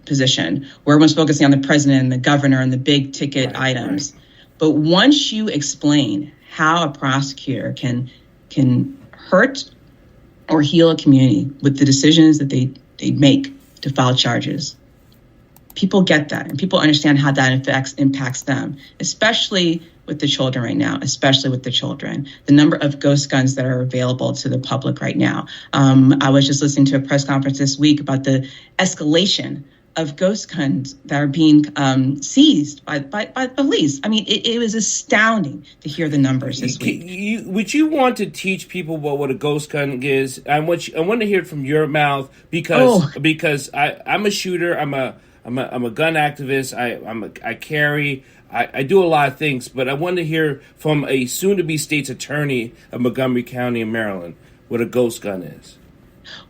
[SPEAKER 4] position, where everyone's focusing on the president and the governor and the big ticket items. Right. But once you explain how a prosecutor can hurt or heal a community with the decisions that they make to file charges, people get that, and people understand how that impacts them, especially with the children right now, especially with the children. The number of ghost guns that are available to the public right now. I was just listening to a press conference this week about the escalation of ghost guns that are being seized by police. I mean, it was astounding to hear the numbers this week.
[SPEAKER 2] Would you want to teach people what a ghost gun is? I want to hear it from your mouth because I'm a shooter. I'm a gun activist. I do a lot of things, but I want to hear from a soon-to-be state's attorney of Montgomery County in Maryland what a ghost gun is.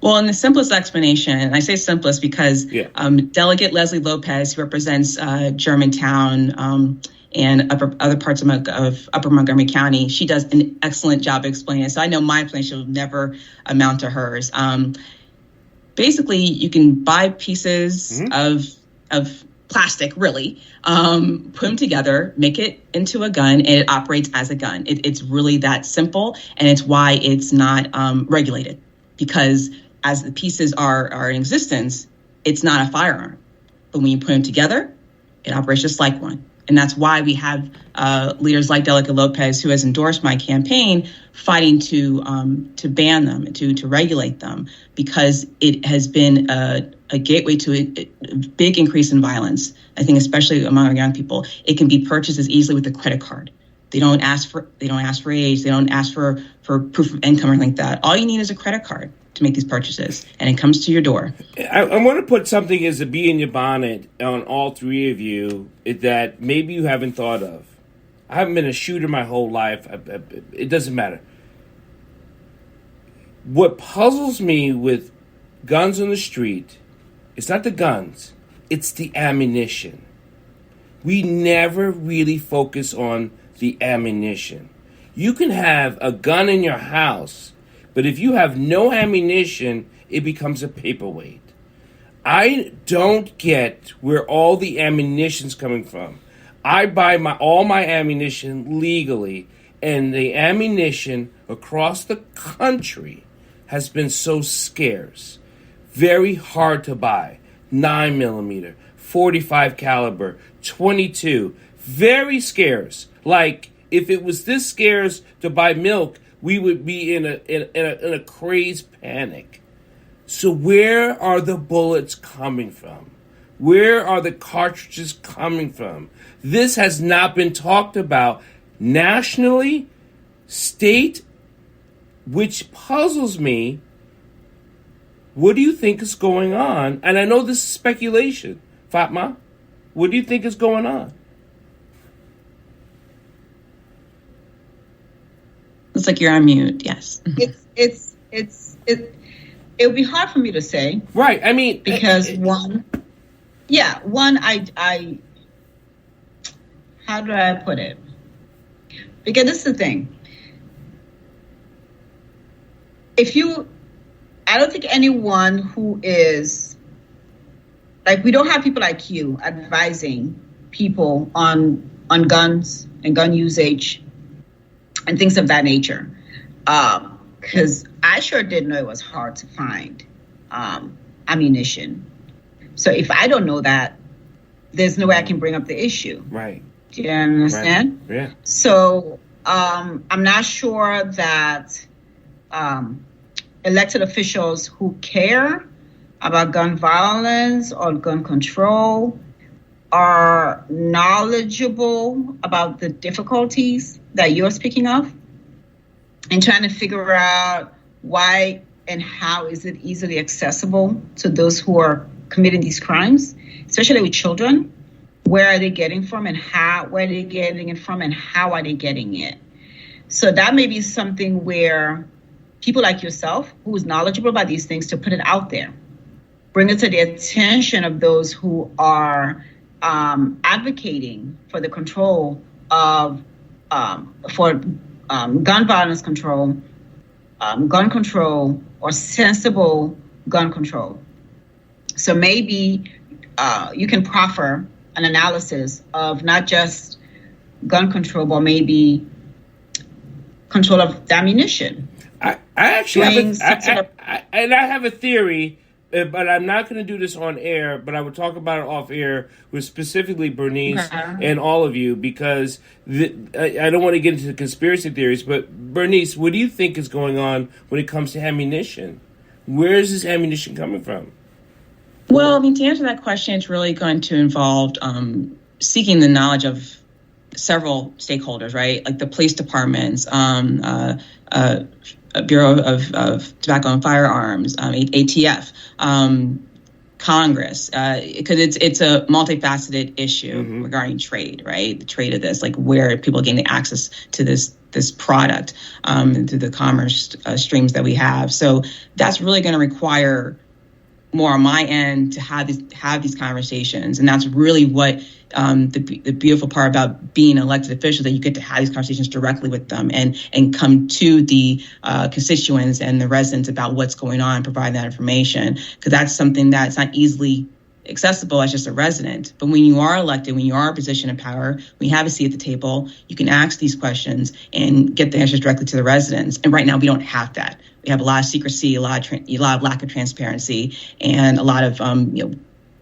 [SPEAKER 4] Well, in the simplest explanation, and I say simplest because Delegate Leslie Lopez, who represents Germantown and other parts of Upper Montgomery County, she does an excellent job explaining it. So I know my explanation will never amount to hers. Basically, you can buy pieces of plastic, really, put them together, make it into a gun, and it operates as a gun. It's really that simple, and it's why it's not regulated. Because as the pieces are in existence, it's not a firearm. But when you put them together, it operates just like one. And that's why we have leaders like Delegate Lopez, who has endorsed my campaign, fighting to ban them, to regulate them, because it has been a gateway to a big increase in violence. I think especially among our young people, it can be purchased as easily with a credit card. They don't ask for age. They don't ask for proof of income or anything like that. All you need is a credit card to make these purchases, and it comes to your door.
[SPEAKER 2] I want to put something as a bee in your bonnet on all three of you that maybe you haven't thought of. I haven't been a shooter my whole life. It doesn't matter. What puzzles me with guns on the street, it's not the guns, it's the ammunition. We never really focus on the ammunition. You can have a gun in your house, but if you have no ammunition, it becomes a paperweight. I don't get where all the ammunition's coming from. I buy all my ammunition legally, and the ammunition across the country has been so scarce. Very hard to buy. 9mm, 45 caliber, 22. Very scarce. Like, if it was this scarce to buy milk, we would be in a crazed panic. So where are the bullets coming from? Where are the cartridges coming from? This has not been talked about nationally, state, which puzzles me. What do you think is going on? And I know this is speculation. Fatma, what do you think is going on?
[SPEAKER 4] Looks like you're on mute. Yes.
[SPEAKER 5] It would be hard for me to say.
[SPEAKER 2] Right. I mean,
[SPEAKER 5] because I how do I put it? Because this is the thing. I don't think anyone who is, like, we don't have people like you advising people on guns and gun usage and things of that nature. Because I sure didn't know it was hard to find ammunition. So if I don't know that, there's no way I can bring up the issue.
[SPEAKER 2] Right.
[SPEAKER 5] Do you understand?
[SPEAKER 2] Right. Yeah.
[SPEAKER 5] So I'm not sure that elected officials who care about gun violence or gun control are knowledgeable about the difficulties that you're speaking of and trying to figure out why and how is it easily accessible to those who are committing these crimes, especially with children. Where are they getting from and how? Where are they getting it from and how are they getting it? So that may be something where people like yourself, who is knowledgeable about these things, to put it out there, bring it to the attention of those who are advocating for the control of gun violence control, gun control, or sensible gun control. So maybe you can proffer an analysis of not just gun control, but maybe control of the ammunition.
[SPEAKER 2] I actually have a theory, but I'm not going to do this on air, but I would talk about it off air with specifically Bernice and all of you, because I don't want to get into the conspiracy theories, but Bernice, what do you think is going on when it comes to ammunition? Where is this ammunition coming from?
[SPEAKER 4] Well, I mean, to answer that question, it's really going to involve seeking the knowledge of several stakeholders, right? Like the police departments, Bureau of Tobacco and Firearms, ATF, Congress, because it's a multifaceted issue regarding trade, right? The trade of this, like where people are getting access to this product through the commerce streams that we have. So that's really going to require more on my end to have these conversations, and that's really what the beautiful part about being an elected official, that you get to have these conversations directly with them and come to the constituents and the residents about what's going on, provide that information, because that's something that's not easily accessible as just a resident. But when you are elected, when you are in a position of power, when you have a seat at the table, you can ask these questions and get the answers directly to the residents. And right now we don't have that. We have a lot of secrecy, a lot of lack of transparency, and a lot of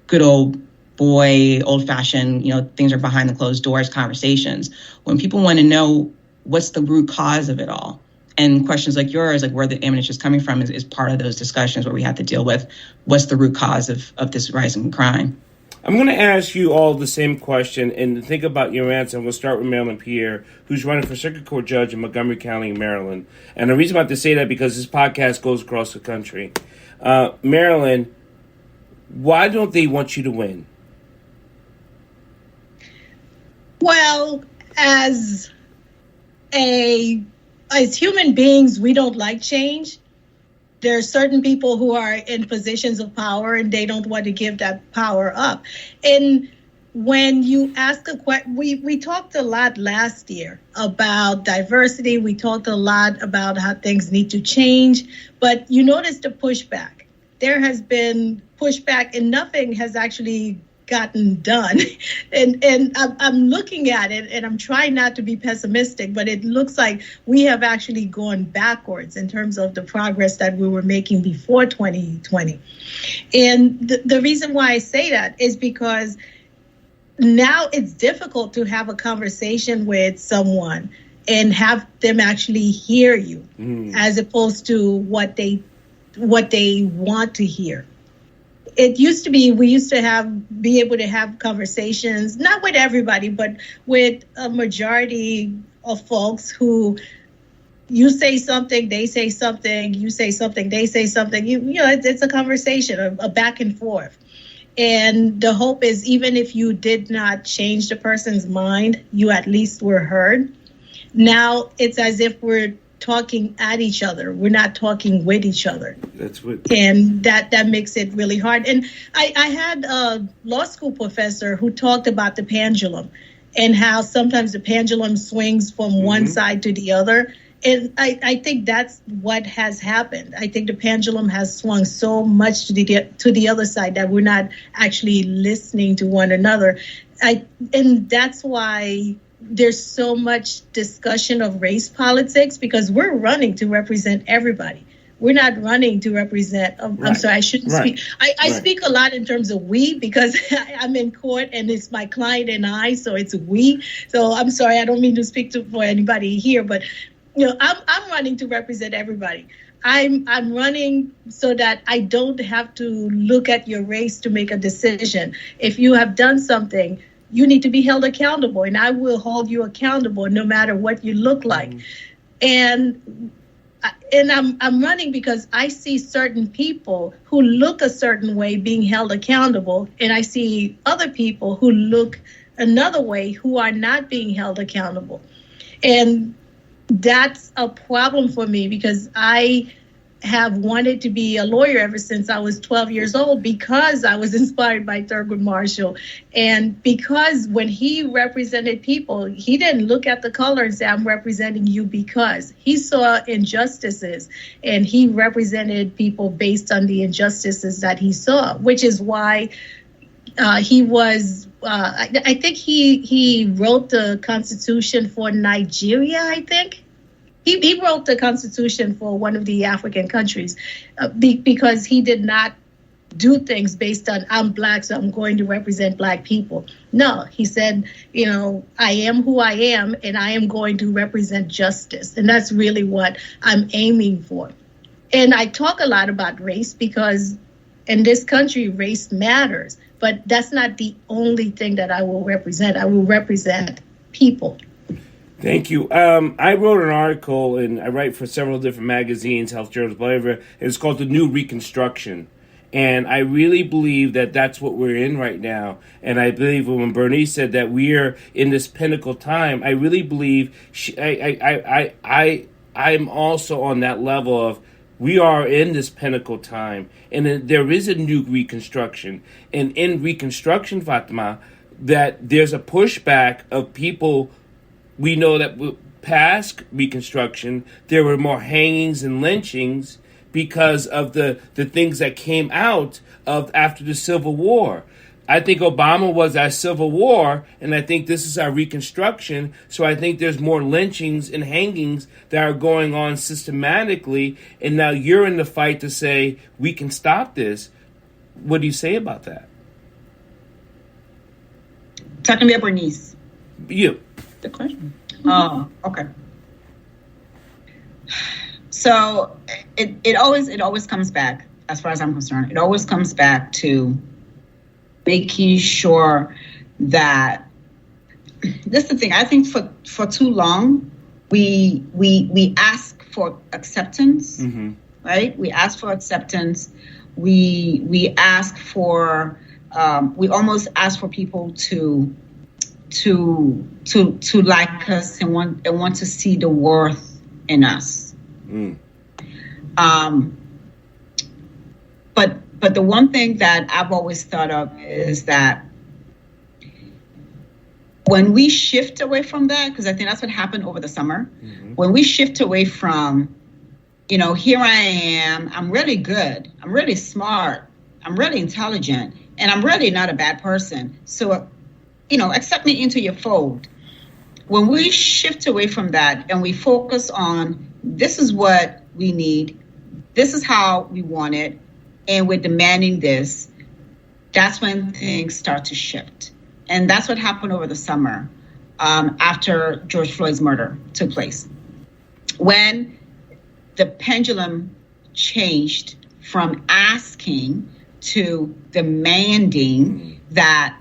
[SPEAKER 4] good old boy, old-fashioned, things are behind the closed doors conversations. When people want to know what's the root cause of it all, and questions like yours, like where the ammunition is coming from, is part of those discussions where we have to deal with what's the root cause of this rising crime.
[SPEAKER 2] I'm going to ask you all the same question and think about your answer. And we'll start with Marilyn Pierre, who's running for Circuit Court Judge in Montgomery County, Maryland. And the reason I have to say that because this podcast goes across the country. Marilyn, why don't they want you to win?
[SPEAKER 3] Well, as human beings, we don't like change. There are certain people who are in positions of power and they don't want to give that power up. And when you ask a question, we talked a lot last year about diversity. We talked a lot about how things need to change. But you notice the pushback. There has been pushback and nothing has actually gotten done. And I'm looking at it and I'm trying not to be pessimistic, but it looks like we have actually gone backwards in terms of the progress that we were making before 2020. And the reason why I say that is because now it's difficult to have a conversation with someone and have them actually hear you as opposed to what they want to hear. It used to be, we used to be able to have conversations, not with everybody, but with a majority of folks who you say something, they say something, you say something, they say something. It's a conversation, a back and forth. And the hope is even if you did not change the person's mind, you at least were heard. Now it's as if we're talking at each other. We're not talking with each other.
[SPEAKER 2] That's what.
[SPEAKER 3] And that makes it really hard. And I had a law school professor who talked about the pendulum and how sometimes the pendulum swings from one side to the other. And I think that's what has happened. I think the pendulum has swung so much to the other side that we're not actually listening to one another. And that's why there's so much discussion of race politics, because we're running to represent everybody. We're not running to represent, I'm sorry, I shouldn't speak. I speak a lot in terms of we because I'm in court and it's my client and I, so it's we. So I'm sorry, I don't mean to speak for anybody here, but I'm running to represent everybody. I'm running so that I don't have to look at your race to make a decision. If you have done something, you need to be held accountable, and I will hold you accountable no matter what you look like. And I'm running because I see certain people who look a certain way being held accountable, and I see other people who look another way who are not being held accountable. And that's a problem for me because I have wanted to be a lawyer ever since I was 12 years old because I was inspired by Thurgood Marshall. And because when he represented people, he didn't look at the color and say, I'm representing you because he saw injustices and he represented people based on the injustices that he saw, which is why he was, I think he wrote the Constitution for Nigeria, I think. He wrote the Constitution for one of the African countries because he did not do things based on I'm Black, so I'm going to represent Black people. No, he said, I am who I am, and I am going to represent justice. And that's really what I'm aiming for. And I talk a lot about race because in this country, race matters. But that's not the only thing that I will represent. I will represent people.
[SPEAKER 2] Thank you. I wrote an article, and I write for several different magazines, health journals, whatever. It's called The New Reconstruction. And I really believe that that's what we're in right now. And I believe when Bernice said that we are in this pinnacle time, I really believe I'm also on that level of we are in this pinnacle time. And there is a new Reconstruction. And in Reconstruction, Fatima, that there's a pushback of people. We know that past Reconstruction, there were more hangings and lynchings because of the things that came out of after the Civil War. I think Obama was our Civil War, and I think this is our Reconstruction. So I think there's more lynchings and hangings that are going on systematically. And now you're in the fight to say we can stop this. What do you say about that?
[SPEAKER 5] Talking to me, Bernice.
[SPEAKER 2] You.
[SPEAKER 4] The question.
[SPEAKER 5] Oh, okay. So it always comes back, as far as I'm concerned, it always comes back to making sure that this is the thing. I think for too long we ask for acceptance, right? We ask for acceptance. We ask for we almost ask for people to like us and want to see the worth in us. But the one thing that I've always thought of is that when we shift away from that, because I think that's what happened over the summer, when we shift away from, here I am, I'm really good, I'm really smart, I'm really intelligent, and I'm really not a bad person. So, accept me into your fold. When we shift away from that and we focus on this is what we need, this is how we want it, and we're demanding this, that's when things start to shift. And that's what happened over the summer after George Floyd's murder took place. When the pendulum changed from asking to demanding that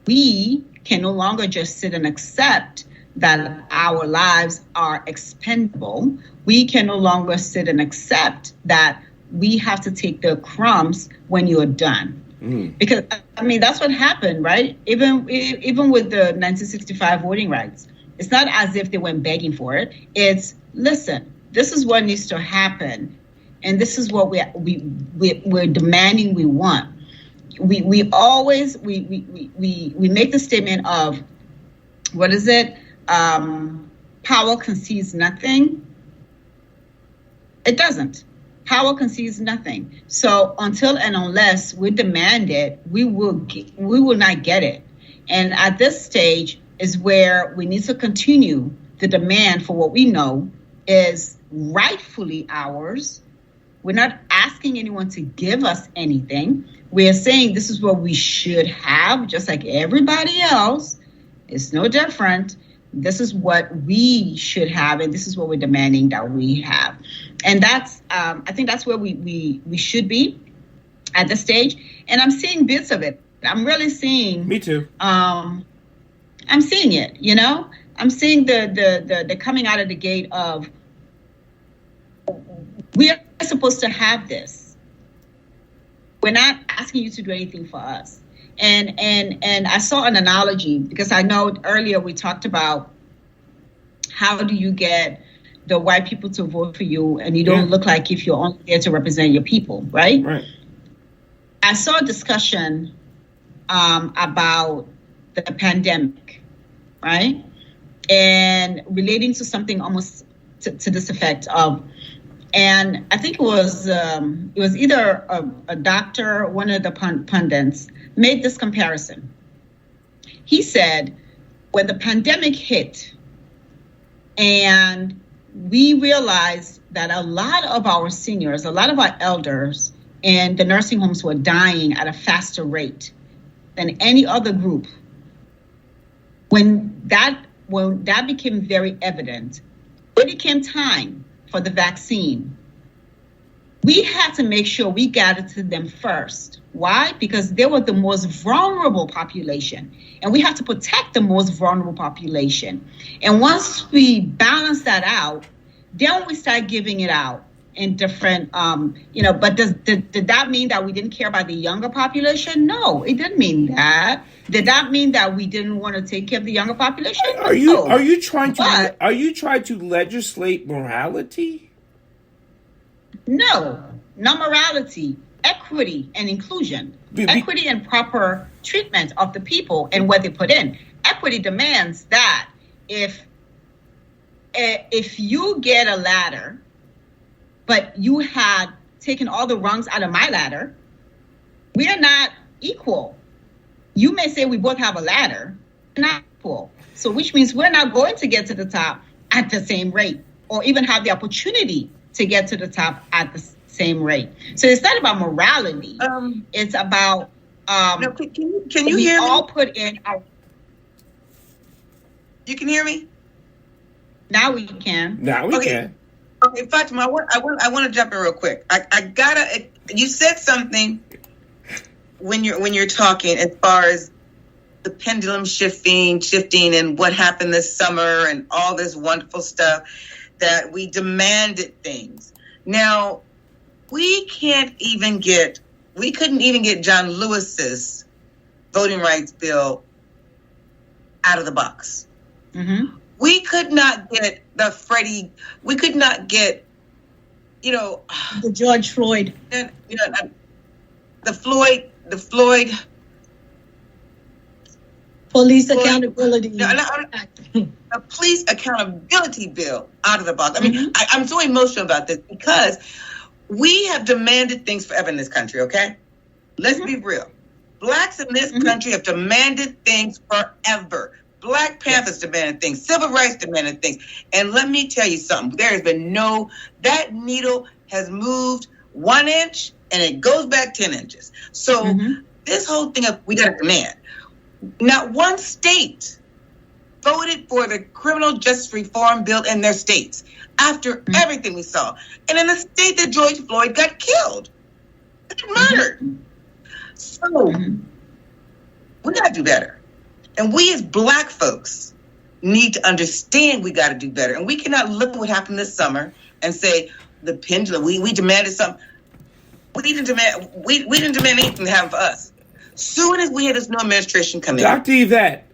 [SPEAKER 5] we can no longer just sit and accept that our lives are expendable. We can no longer sit and accept that we have to take the crumbs when you're done. Because, that's what happened, right? Even with the 1965 voting rights, it's not as if they went begging for it. It's, listen, this is what needs to happen. And this is what we're demanding we want. We always make the statement of, what is it? Power concedes nothing. It doesn't. Power concedes nothing. So until and unless we demand it, we will not get it. And at this stage is where we need to continue the demand for what we know is rightfully ours. We're not asking anyone to give us anything. We're saying this is what we should have, just like everybody else. It's no different. This is what we should have, and this is what we're demanding that we have. And that's, I think that's where we should be at this stage. And I'm seeing bits of it. I'm really seeing.
[SPEAKER 2] Me too.
[SPEAKER 5] I'm seeing it. I'm seeing the coming out of the gate of we are supposed to have this. We're not asking you to do anything for us. And I saw an analogy because I know earlier we talked about how do you get the white people to vote for you and you don't look like if you're only there to represent your people, right?
[SPEAKER 2] Right.
[SPEAKER 5] I saw a discussion about the pandemic, right? And relating to something almost to this effect of, and I think it was either a doctor, one of the pundits, made this comparison. He said, when the pandemic hit and we realized that a lot of our seniors, a lot of our elders in the nursing homes were dying at a faster rate than any other group, when that became very evident, when it came time for the vaccine, we had to make sure we got it to them first. Why? Because they were the most vulnerable population, and we have to protect the most vulnerable population. And once we balance that out, then we start giving it out in different, but did that mean that we didn't care about the younger population? No, it didn't mean that. Did that mean that we didn't want to take care of the younger population?
[SPEAKER 2] Are you trying to legislate morality?
[SPEAKER 5] No, not morality, equity and inclusion, equity and proper treatment of the people and what they put in. Equity demands that if you get a ladder, but you had taken all the rungs out of my ladder, we are not equal. You may say we both have a ladder, not equal. So which means we're not going to get to the top at the same rate or even have the opportunity to get to the top at the same rate. So it's not about morality. It's about
[SPEAKER 1] can you hear me?
[SPEAKER 5] All put in our.
[SPEAKER 1] You can hear me?
[SPEAKER 5] Now we can.
[SPEAKER 2] Now we can.
[SPEAKER 1] Okay, Fatima, I want to jump in real quick. I gotta. You said something when you're talking as far as the pendulum shifting, and what happened this summer and all this wonderful stuff that we demanded things. Now we couldn't even get John Lewis's voting rights bill out of the box.
[SPEAKER 5] Mm-hmm.
[SPEAKER 1] We could not get we could not get,
[SPEAKER 3] the George Floyd.
[SPEAKER 1] The Floyd.
[SPEAKER 3] Police accountability.
[SPEAKER 1] The police accountability bill out of the box. I mean, I'm so emotional about this because we have demanded things forever in this country, okay? Let's be real. Blacks in this country have demanded things forever. Black Panthers demanded things. Civil rights demanded things. And let me tell you something. There has been that needle has moved 1 inch and it goes back 10 inches. So this whole thing we got to demand. Not one state voted for the criminal justice reform bill in their states after everything we saw. And in the state that George Floyd got killed, murdered. So we got to do better. And we as Black folks need to understand we got to do better. And we cannot look at what happened this summer and say the pendulum. We demanded something. We didn't demand anything to happen for us. Soon as we had this new administration come in,
[SPEAKER 2] Dr. Yvette,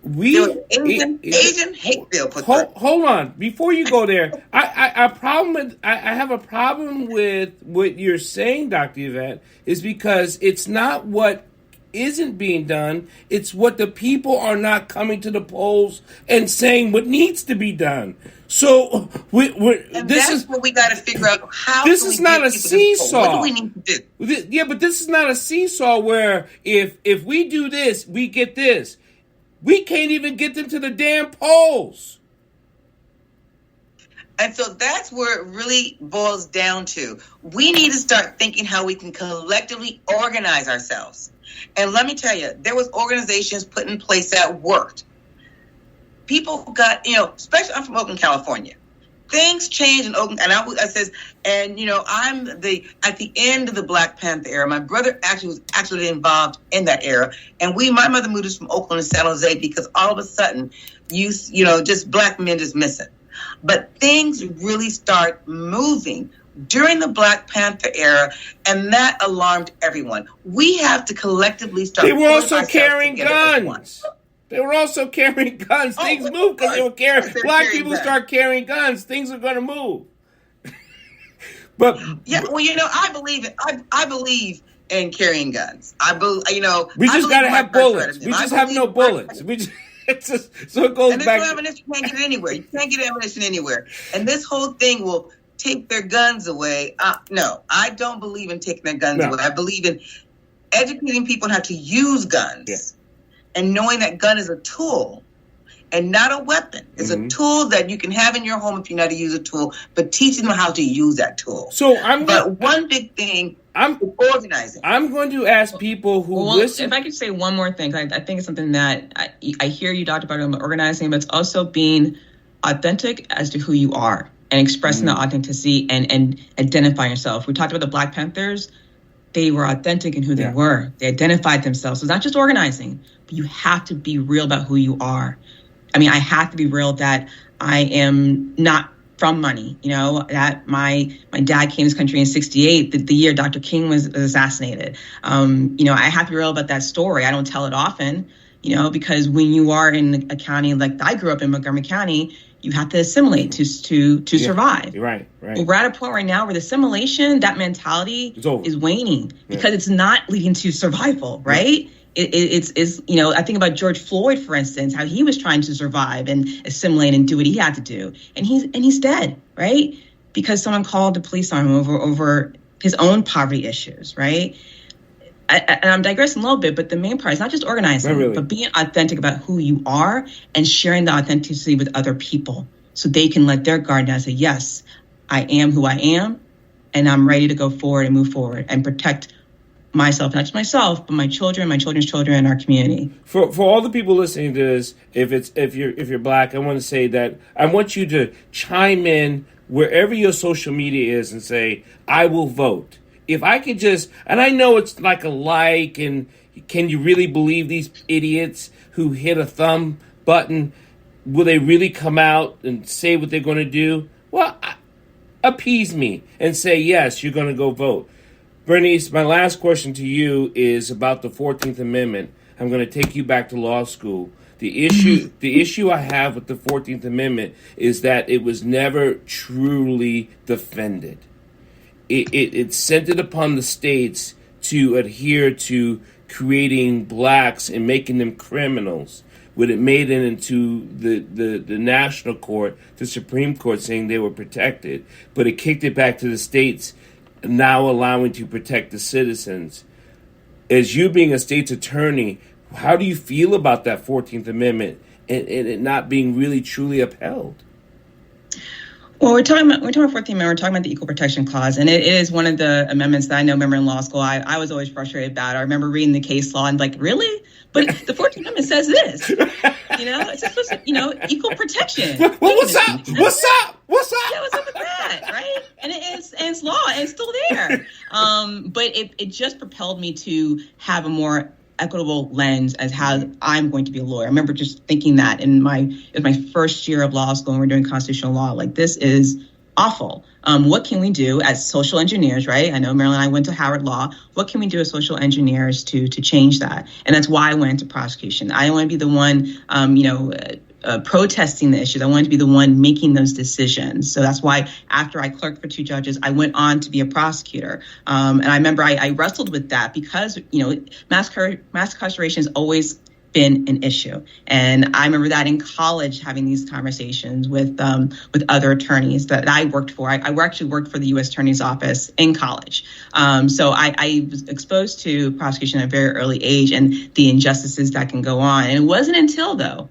[SPEAKER 1] Asian hate bill put through.
[SPEAKER 2] Hold on, before you go there, I have a problem with what you're saying, Dr. Yvette, is because it's not what isn't being done, it's what the people are not coming to the polls and saying what needs to be done. So this is what
[SPEAKER 1] we got to figure out. How
[SPEAKER 2] this is not a seesaw.
[SPEAKER 1] What do we need to do?
[SPEAKER 2] Yeah, but this is not a seesaw where if we do this, we get this. We can't even get them to the damn polls.
[SPEAKER 1] And so that's where it really boils down to. We need to start thinking how we can collectively organize ourselves. And let me tell you, there was organizations put in place that worked. People got, especially I'm from Oakland, California. Things changed in Oakland, and I'm at the end of the Black Panther era. My brother was involved in that era, and my mother moved us from Oakland to San Jose because all of a sudden, just Black men just missing. But things really start moving during the Black Panther era, and that alarmed everyone. We have to collectively start.
[SPEAKER 2] They were also carrying guns. They were also carrying guns. Things move because they were carrying. Black people start carrying guns. Things are going to move. But
[SPEAKER 1] yeah, well, I believe it. I believe in carrying guns.
[SPEAKER 2] We just got to have bullets. We just have no bullets. So it goes back.
[SPEAKER 1] Ammunition you can't get it anywhere. You can't get ammunition anywhere. And this whole thing will take their guns away. No, I don't believe in taking their guns away. I believe in educating people on how to use guns and knowing that gun is a tool and not a weapon. It's a tool that you can have in your home if you know how to use a tool, but teaching them how to use that tool.
[SPEAKER 2] So
[SPEAKER 1] one big thing is organizing.
[SPEAKER 2] I'm going to ask people who listen.
[SPEAKER 4] If I could say one more thing, I think it's something that I hear you, Dr. Butler, about organizing, but it's also being authentic as to who you are and expressing that authenticity and identifying yourself. We talked about the Black Panthers. They were authentic in who they were. They identified themselves. So it's not just organizing, but you have to be real about who you are. I mean, I have to be real that I am not from money, that my dad came to this country in 1968, the year Dr. King was assassinated. I have to be real about that story. I don't tell it often, because when you are in a county like I grew up in, Montgomery County, you have to assimilate to survive.
[SPEAKER 2] Right.
[SPEAKER 4] We're at a point right now where the assimilation, that mentality is waning because it's not leading to survival, right? Yeah. It's I think about George Floyd, for instance, how he was trying to survive and assimilate and do what he had to do. And he's dead, right? Because someone called the police on him over his own poverty issues, right? And I'm digressing a little bit, but the main part is not just organizing, but being authentic about who you are and sharing the authenticity with other people so they can let their guard down and say, yes, I am who I am, and I'm ready to go forward and move forward and protect myself, not just myself, but my children, my children's children, and our community.
[SPEAKER 2] For all the people listening to this, if you're Black, I want to say that I want you to chime in wherever your social media is and say, I will vote. If I could just, and I know it's like a like, and can you really believe these idiots who hit a thumb button? Will they really come out and say what they're going to do? Well, appease me and say, yes, you're going to go vote. Bernice, my last question to you is about the 14th Amendment. I'm going to take you back to law school. The issue I have with the 14th Amendment is that it was never truly defended. It centered upon the states to adhere to creating blacks and making them criminals. When it made it into the national court, the Supreme Court, saying they were protected, but it kicked it back to the states, now allowing to protect the citizens. As you being a state's attorney, how do you feel about that 14th Amendment and it not being really truly upheld?
[SPEAKER 4] Well, we're talking about 14th Amendment. We're talking about the Equal Protection Clause, and it is one of the amendments that I know. Remember in law school, I was always frustrated about. I remember reading the case law and like, really? But the 14th Amendment says this. It's supposed to, equal protection.
[SPEAKER 2] Well, what's up?
[SPEAKER 4] Yeah, what's up with that, right? And it's law, and it's still there. But it just propelled me to have a more equitable lens as how I'm going to be a lawyer. I remember just thinking that it was my first year of law school, and we're doing constitutional law. Like, this is awful. What can we do as social engineers, right? I know Marilyn and I went to Howard Law. What can we do as social engineers to change that? And that's why I went into prosecution. I want to be the one, protesting the issues. I wanted to be the one making those decisions. So that's why after I clerked for 2 judges, I went on to be a prosecutor. And I remember I wrestled with that because, mass incarceration has always been an issue. And I remember that in college, having these conversations with other attorneys that I worked for. I actually worked for the U.S. Attorney's Office in college. So I was exposed to prosecution at a very early age and the injustices that can go on. And it wasn't until, though,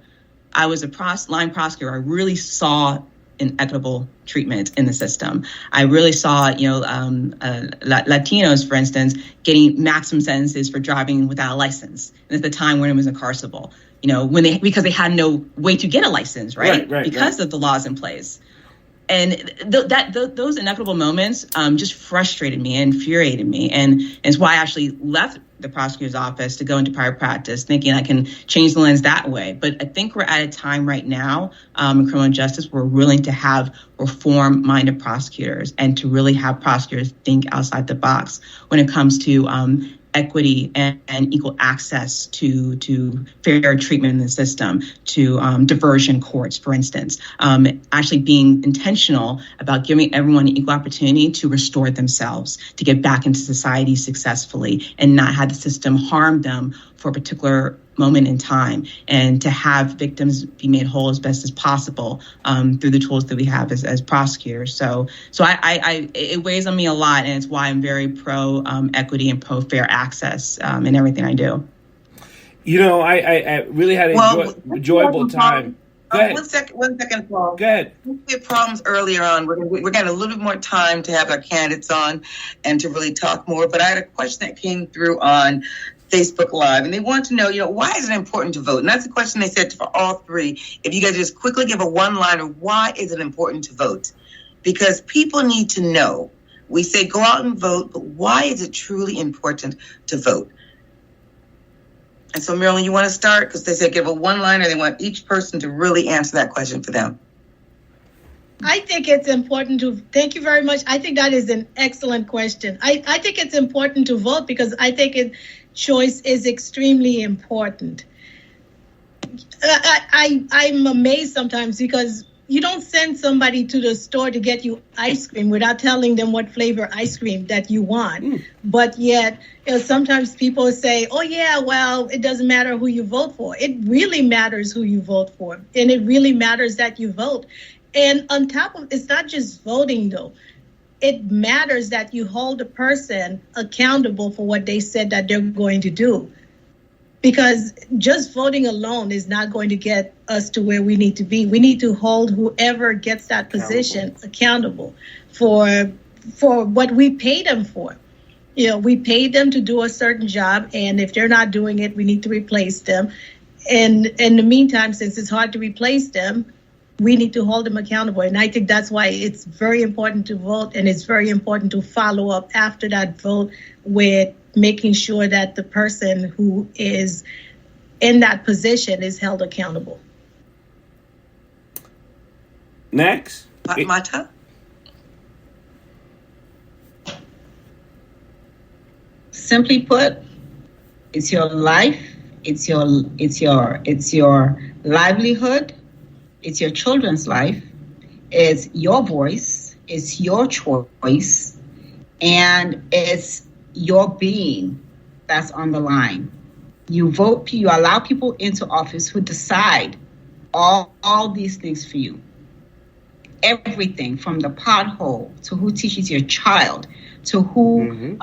[SPEAKER 4] I was a line prosecutor, I really saw inequitable treatment in the system. I really saw, Latinos, for instance, getting maximum sentences for driving without a license. And at the time when it was incarcerable, because they had no way to get a license, right? Because of the laws in place. And those inequitable moments just frustrated me and infuriated me. And it's why I actually left the prosecutor's office to go into private practice, thinking I can change the lens that way. But I think we're at a time right now in criminal justice where we're willing to have reform-minded prosecutors and to really have prosecutors think outside the box when it comes to equity and equal access to fair treatment in the system, to diversion courts, for instance, actually being intentional about giving everyone an equal opportunity to restore themselves, to get back into society successfully and not have the system harm them for a particular moment in time, and to have victims be made whole as best as possible through the tools that we have as prosecutors. So it weighs on me a lot, and it's why I'm very pro an pro fair access in everything I do.
[SPEAKER 2] I really had an enjoyable time. Go ahead.
[SPEAKER 1] One second, Paul.
[SPEAKER 2] Go ahead.
[SPEAKER 1] We had problems earlier on. We're getting a little bit more time to have our candidates on and to really talk more. But I had a question that came through on Facebook Live, and they want to know, why is it important to vote? And that's a question they said for all three. If you guys just quickly give a one-liner, why is it important to vote? Because people need to know. We say go out and vote, but why is it truly important to vote? And so, Marilyn, you want to start? Because they said give a one-liner. They want each person to really answer that question for them.
[SPEAKER 3] I think it's important to, thank you very much. I think that is an excellent question. I think it's important to vote because I think choice is extremely important. I'm amazed sometimes because you don't send somebody to the store to get you ice cream without telling them what flavor ice cream that you want. But yet, sometimes people say, oh, yeah, well, it doesn't matter who you vote for. It really matters who you vote for. And it really matters that you vote. And on top of, it's not just voting, though. It matters that you hold a person accountable for what they said that they're going to do. Because just voting alone is not going to get us to where we need to be. We need to hold whoever gets that position accountable for what we pay them for. We pay them to do a certain job, and if they're not doing it, we need to replace them. And in the meantime, since it's hard to replace them, we need to hold them accountable. And I think that's why it's very important to vote, and it's very important to follow up after that vote with making sure that the person who is in that position is held accountable.
[SPEAKER 2] Next.
[SPEAKER 1] Mata?
[SPEAKER 5] Simply put, it's your life, it's your livelihood, it's your children's life, it's your voice, it's your choice, and it's your being that's on the line. You vote, you allow people into office who decide all these things for you. Everything from the pothole to who teaches your child to who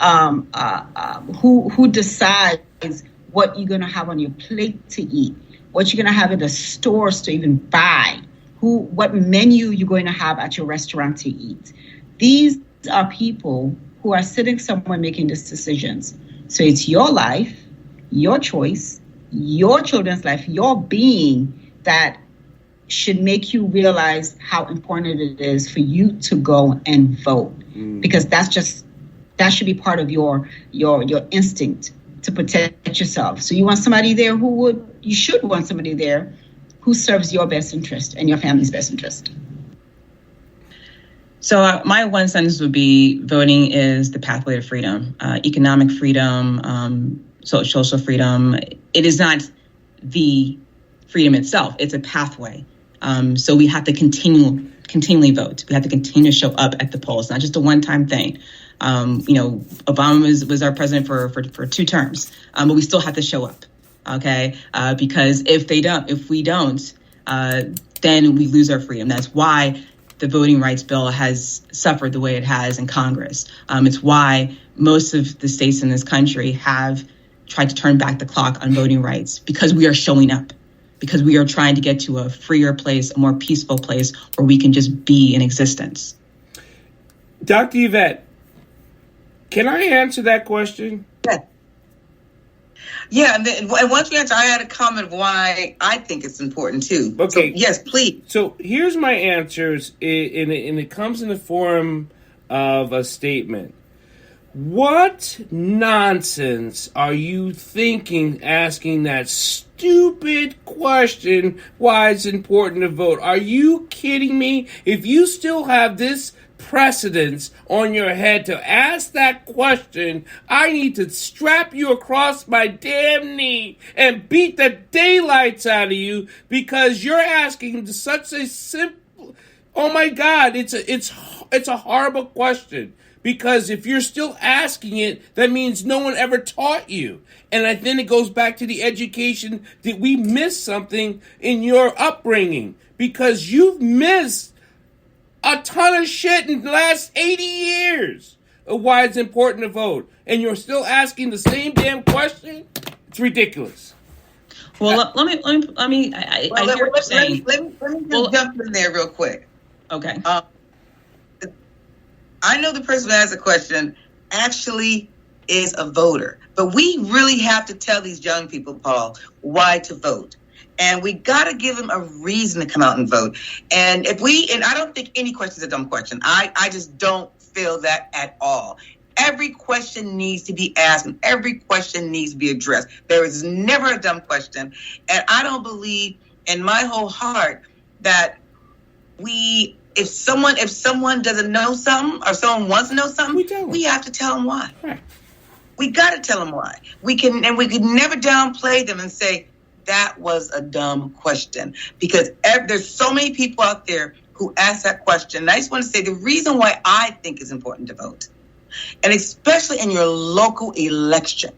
[SPEAKER 5] decides what you're going to have on your plate to eat, what you're going to have in the stores to even buy, what menu you're going to have at your restaurant to eat. These are people who are sitting somewhere making these decisions. So it's your life, your choice, your children's life, your being that should make you realize how important it is for you to go and vote, because that should be part of your instinct to protect yourself. So you want somebody there you should want somebody there who serves your best interest and your family's best interest.
[SPEAKER 4] So my one sentence would be voting is the pathway to freedom, economic freedom, social freedom. It is not the freedom itself. It's a pathway. So we have to continually vote. We have to continue to show up at the polls, not just a one-time thing. Obama was our president for 2 terms, but we still have to show up. Okay, because if we don't, then we lose our freedom. That's why the voting rights bill has suffered the way it has in Congress. It's why most of the states in this country have tried to turn back the clock on voting rights, because we are showing up, because we are trying to get to a freer place, a more peaceful place where we can just be in existence.
[SPEAKER 2] Dr. Yvette, can I answer that question?
[SPEAKER 1] Yeah, and once you answer, I had a comment why I think it's important too.
[SPEAKER 2] Okay.
[SPEAKER 1] So, yes, please.
[SPEAKER 2] So here's my answers, and it comes in the form of a statement. What nonsense are you thinking asking that stupid question why it's important to vote? Are you kidding me? If you still have this precedence on your head to ask that question, I need to strap you across my damn knee and beat the daylights out of you, because you're asking such a simple, oh my God, it's a horrible question. Because if you're still asking it, that means no one ever taught you. And then it goes back to the education. Did we miss something in your upbringing? Because you've missed a ton of shit in the last 80 years of why it's important to vote. And you're still asking the same damn question? It's ridiculous.
[SPEAKER 4] Well, let me hear what you're saying.
[SPEAKER 1] Let me just jump in there real quick.
[SPEAKER 4] Okay.
[SPEAKER 1] I know the person who asked the question actually is a voter, but we really have to tell these young people, Paul, why to vote. And we got to give them a reason to come out and vote. And I don't think any question is a dumb question. I just don't feel that at all. Every question needs to be asked and every question needs to be addressed. There is never a dumb question. And I don't believe in my whole heart that if someone doesn't know something or someone wants to know something, we have to tell them why.
[SPEAKER 2] Right.
[SPEAKER 1] We got to tell them why. We could never downplay them and say that was a dumb question, because there's so many people out there who ask that question. And I just want to say the reason why I think it's important to vote, and especially in your local election,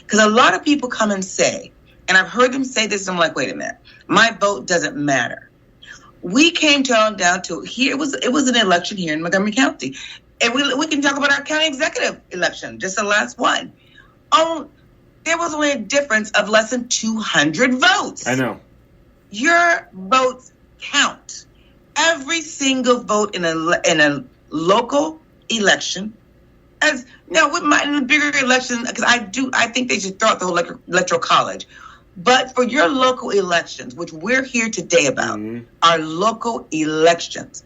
[SPEAKER 1] because a lot of people come and say, and I've heard them say this, and I'm like, wait a minute, my vote doesn't matter. We came down to here. It was an election here in Montgomery County, and we can talk about our county executive election, just the last one. There was only a difference of less than 200 votes.
[SPEAKER 2] I know.
[SPEAKER 1] Your votes count. Every single vote in a local election as now with in the bigger election, because I think they should throw out the whole electoral college. But for your local elections, which we're here today about, our local elections,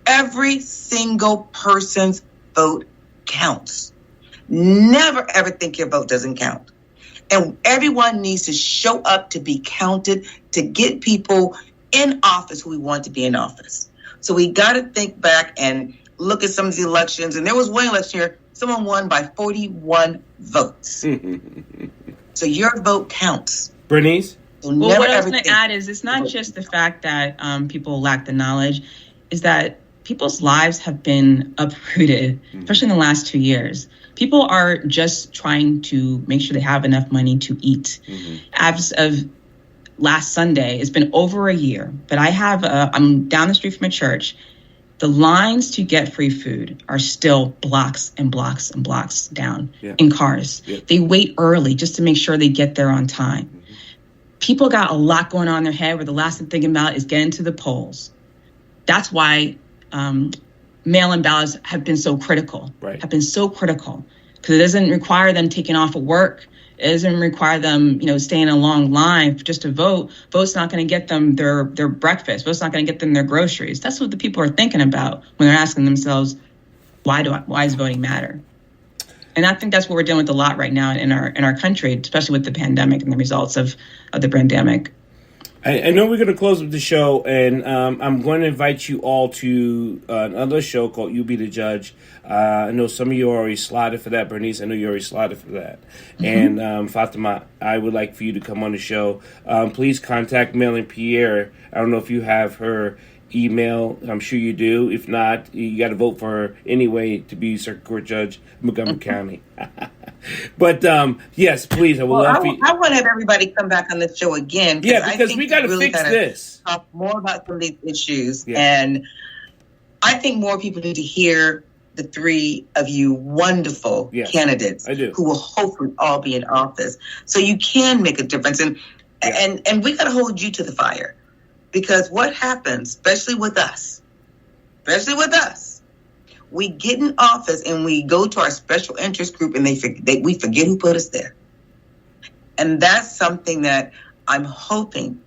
[SPEAKER 1] every single person's vote counts. Never ever think your vote doesn't count. And everyone needs to show up to be counted, to get people in office who we want to be in office. So we got to think back and look at some of the elections. And there was one election here, someone won by 41 votes. So your vote counts.
[SPEAKER 2] Bernice?
[SPEAKER 4] Well, what I was going to add is it's not just the fact that people lack the knowledge, is that people's lives have been uprooted, especially in the last 2 years. People are just trying to make sure they have enough money to eat. As of last Sunday, it's been over a year, but I'm down the street from a church. The lines to get free food are still blocks and blocks and blocks down in cars. They wait early just to make sure they get there on time. People got a lot going on in their head where the last thing they're thinking about is getting to the polls. That's why mail-in ballots have been so critical, because it doesn't require them taking off of work. It doesn't require them, staying in a long line just to vote. Vote's not going to get them their breakfast. Vote's not going to get them their groceries. That's what the people are thinking about when they're asking themselves, why does voting matter? And I think that's what we're dealing with a lot right now in our country, especially with the pandemic and the results of the pandemic.
[SPEAKER 2] I know we're going to close with the show, and I'm going to invite you all to another show called You Be the Judge. I know some of you already slotted for that. Bernice, I know you already slotted for that. And Fatima, I would like for you to come on the show. Please contact Melanie Pierre. I don't know if you have her email. I'm sure you do. If not, you got to vote for her anyway to be Circuit Court Judge Montgomery County. But yes, please. I want
[SPEAKER 1] to have everybody come back on the show again.
[SPEAKER 2] Because we got to fix this.
[SPEAKER 1] Talk more about some of these issues, and I think more people need to hear the three of you wonderful candidates who will hopefully all be in office, so you can make a difference. And we got to hold you to the fire, because what happens, especially with us, we get in office and we go to our special interest group and we forget who put us there. And that's something that I'm hoping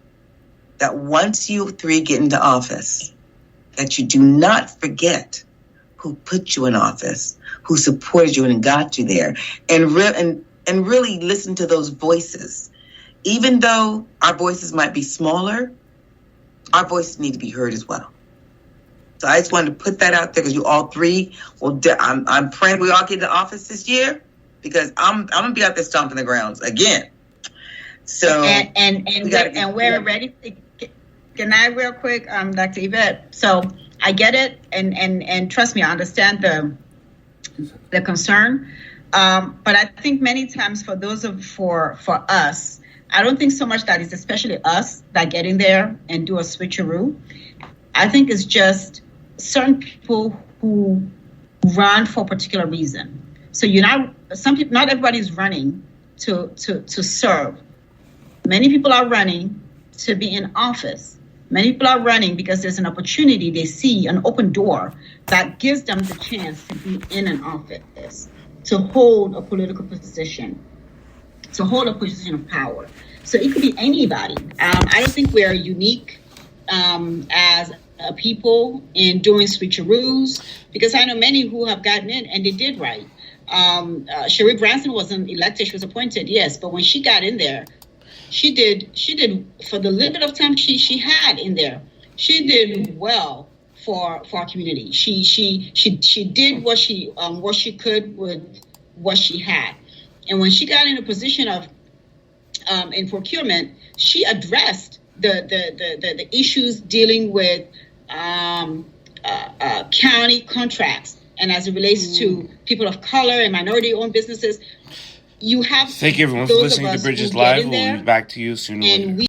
[SPEAKER 1] that once you three get into office, that you do not forget who put you in office, who supported you and got you there, and really listen to those voices. Even though our voices might be smaller, our voices need to be heard as well. So I just wanted to put that out there, because you all three I'm praying we all get into office this year, because I'm gonna be out there stomping the grounds again. So
[SPEAKER 5] and we're ready. Can I real quick, Dr. Yvette? So I get it, and trust me, I understand the concern. But I think many times for us, I don't think so much that it's especially us that get in there and do a switcheroo. I think it's just certain people who run for a particular reason. So not everybody's running to serve. Many people are running to be in office. Many people are running because there's an opportunity. They see an open door that gives them the chance to be in an office, to hold a political position, to hold a position of power. So it could be anybody. I don't think we're unique as people in doing switcheroos, because I know many who have gotten in and they did right. Sheree Branson wasn't elected; she was appointed, yes, but when she got in there, she did for the little bit of time she had in there. She did well for our community. She did what she could with what she had, and when she got in a position of in procurement, she addressed the issues dealing with county contracts, and as it relates to people of color and minority-owned businesses. You have
[SPEAKER 2] thank you everyone for listening to Bridges Live. We'll be back to you soon.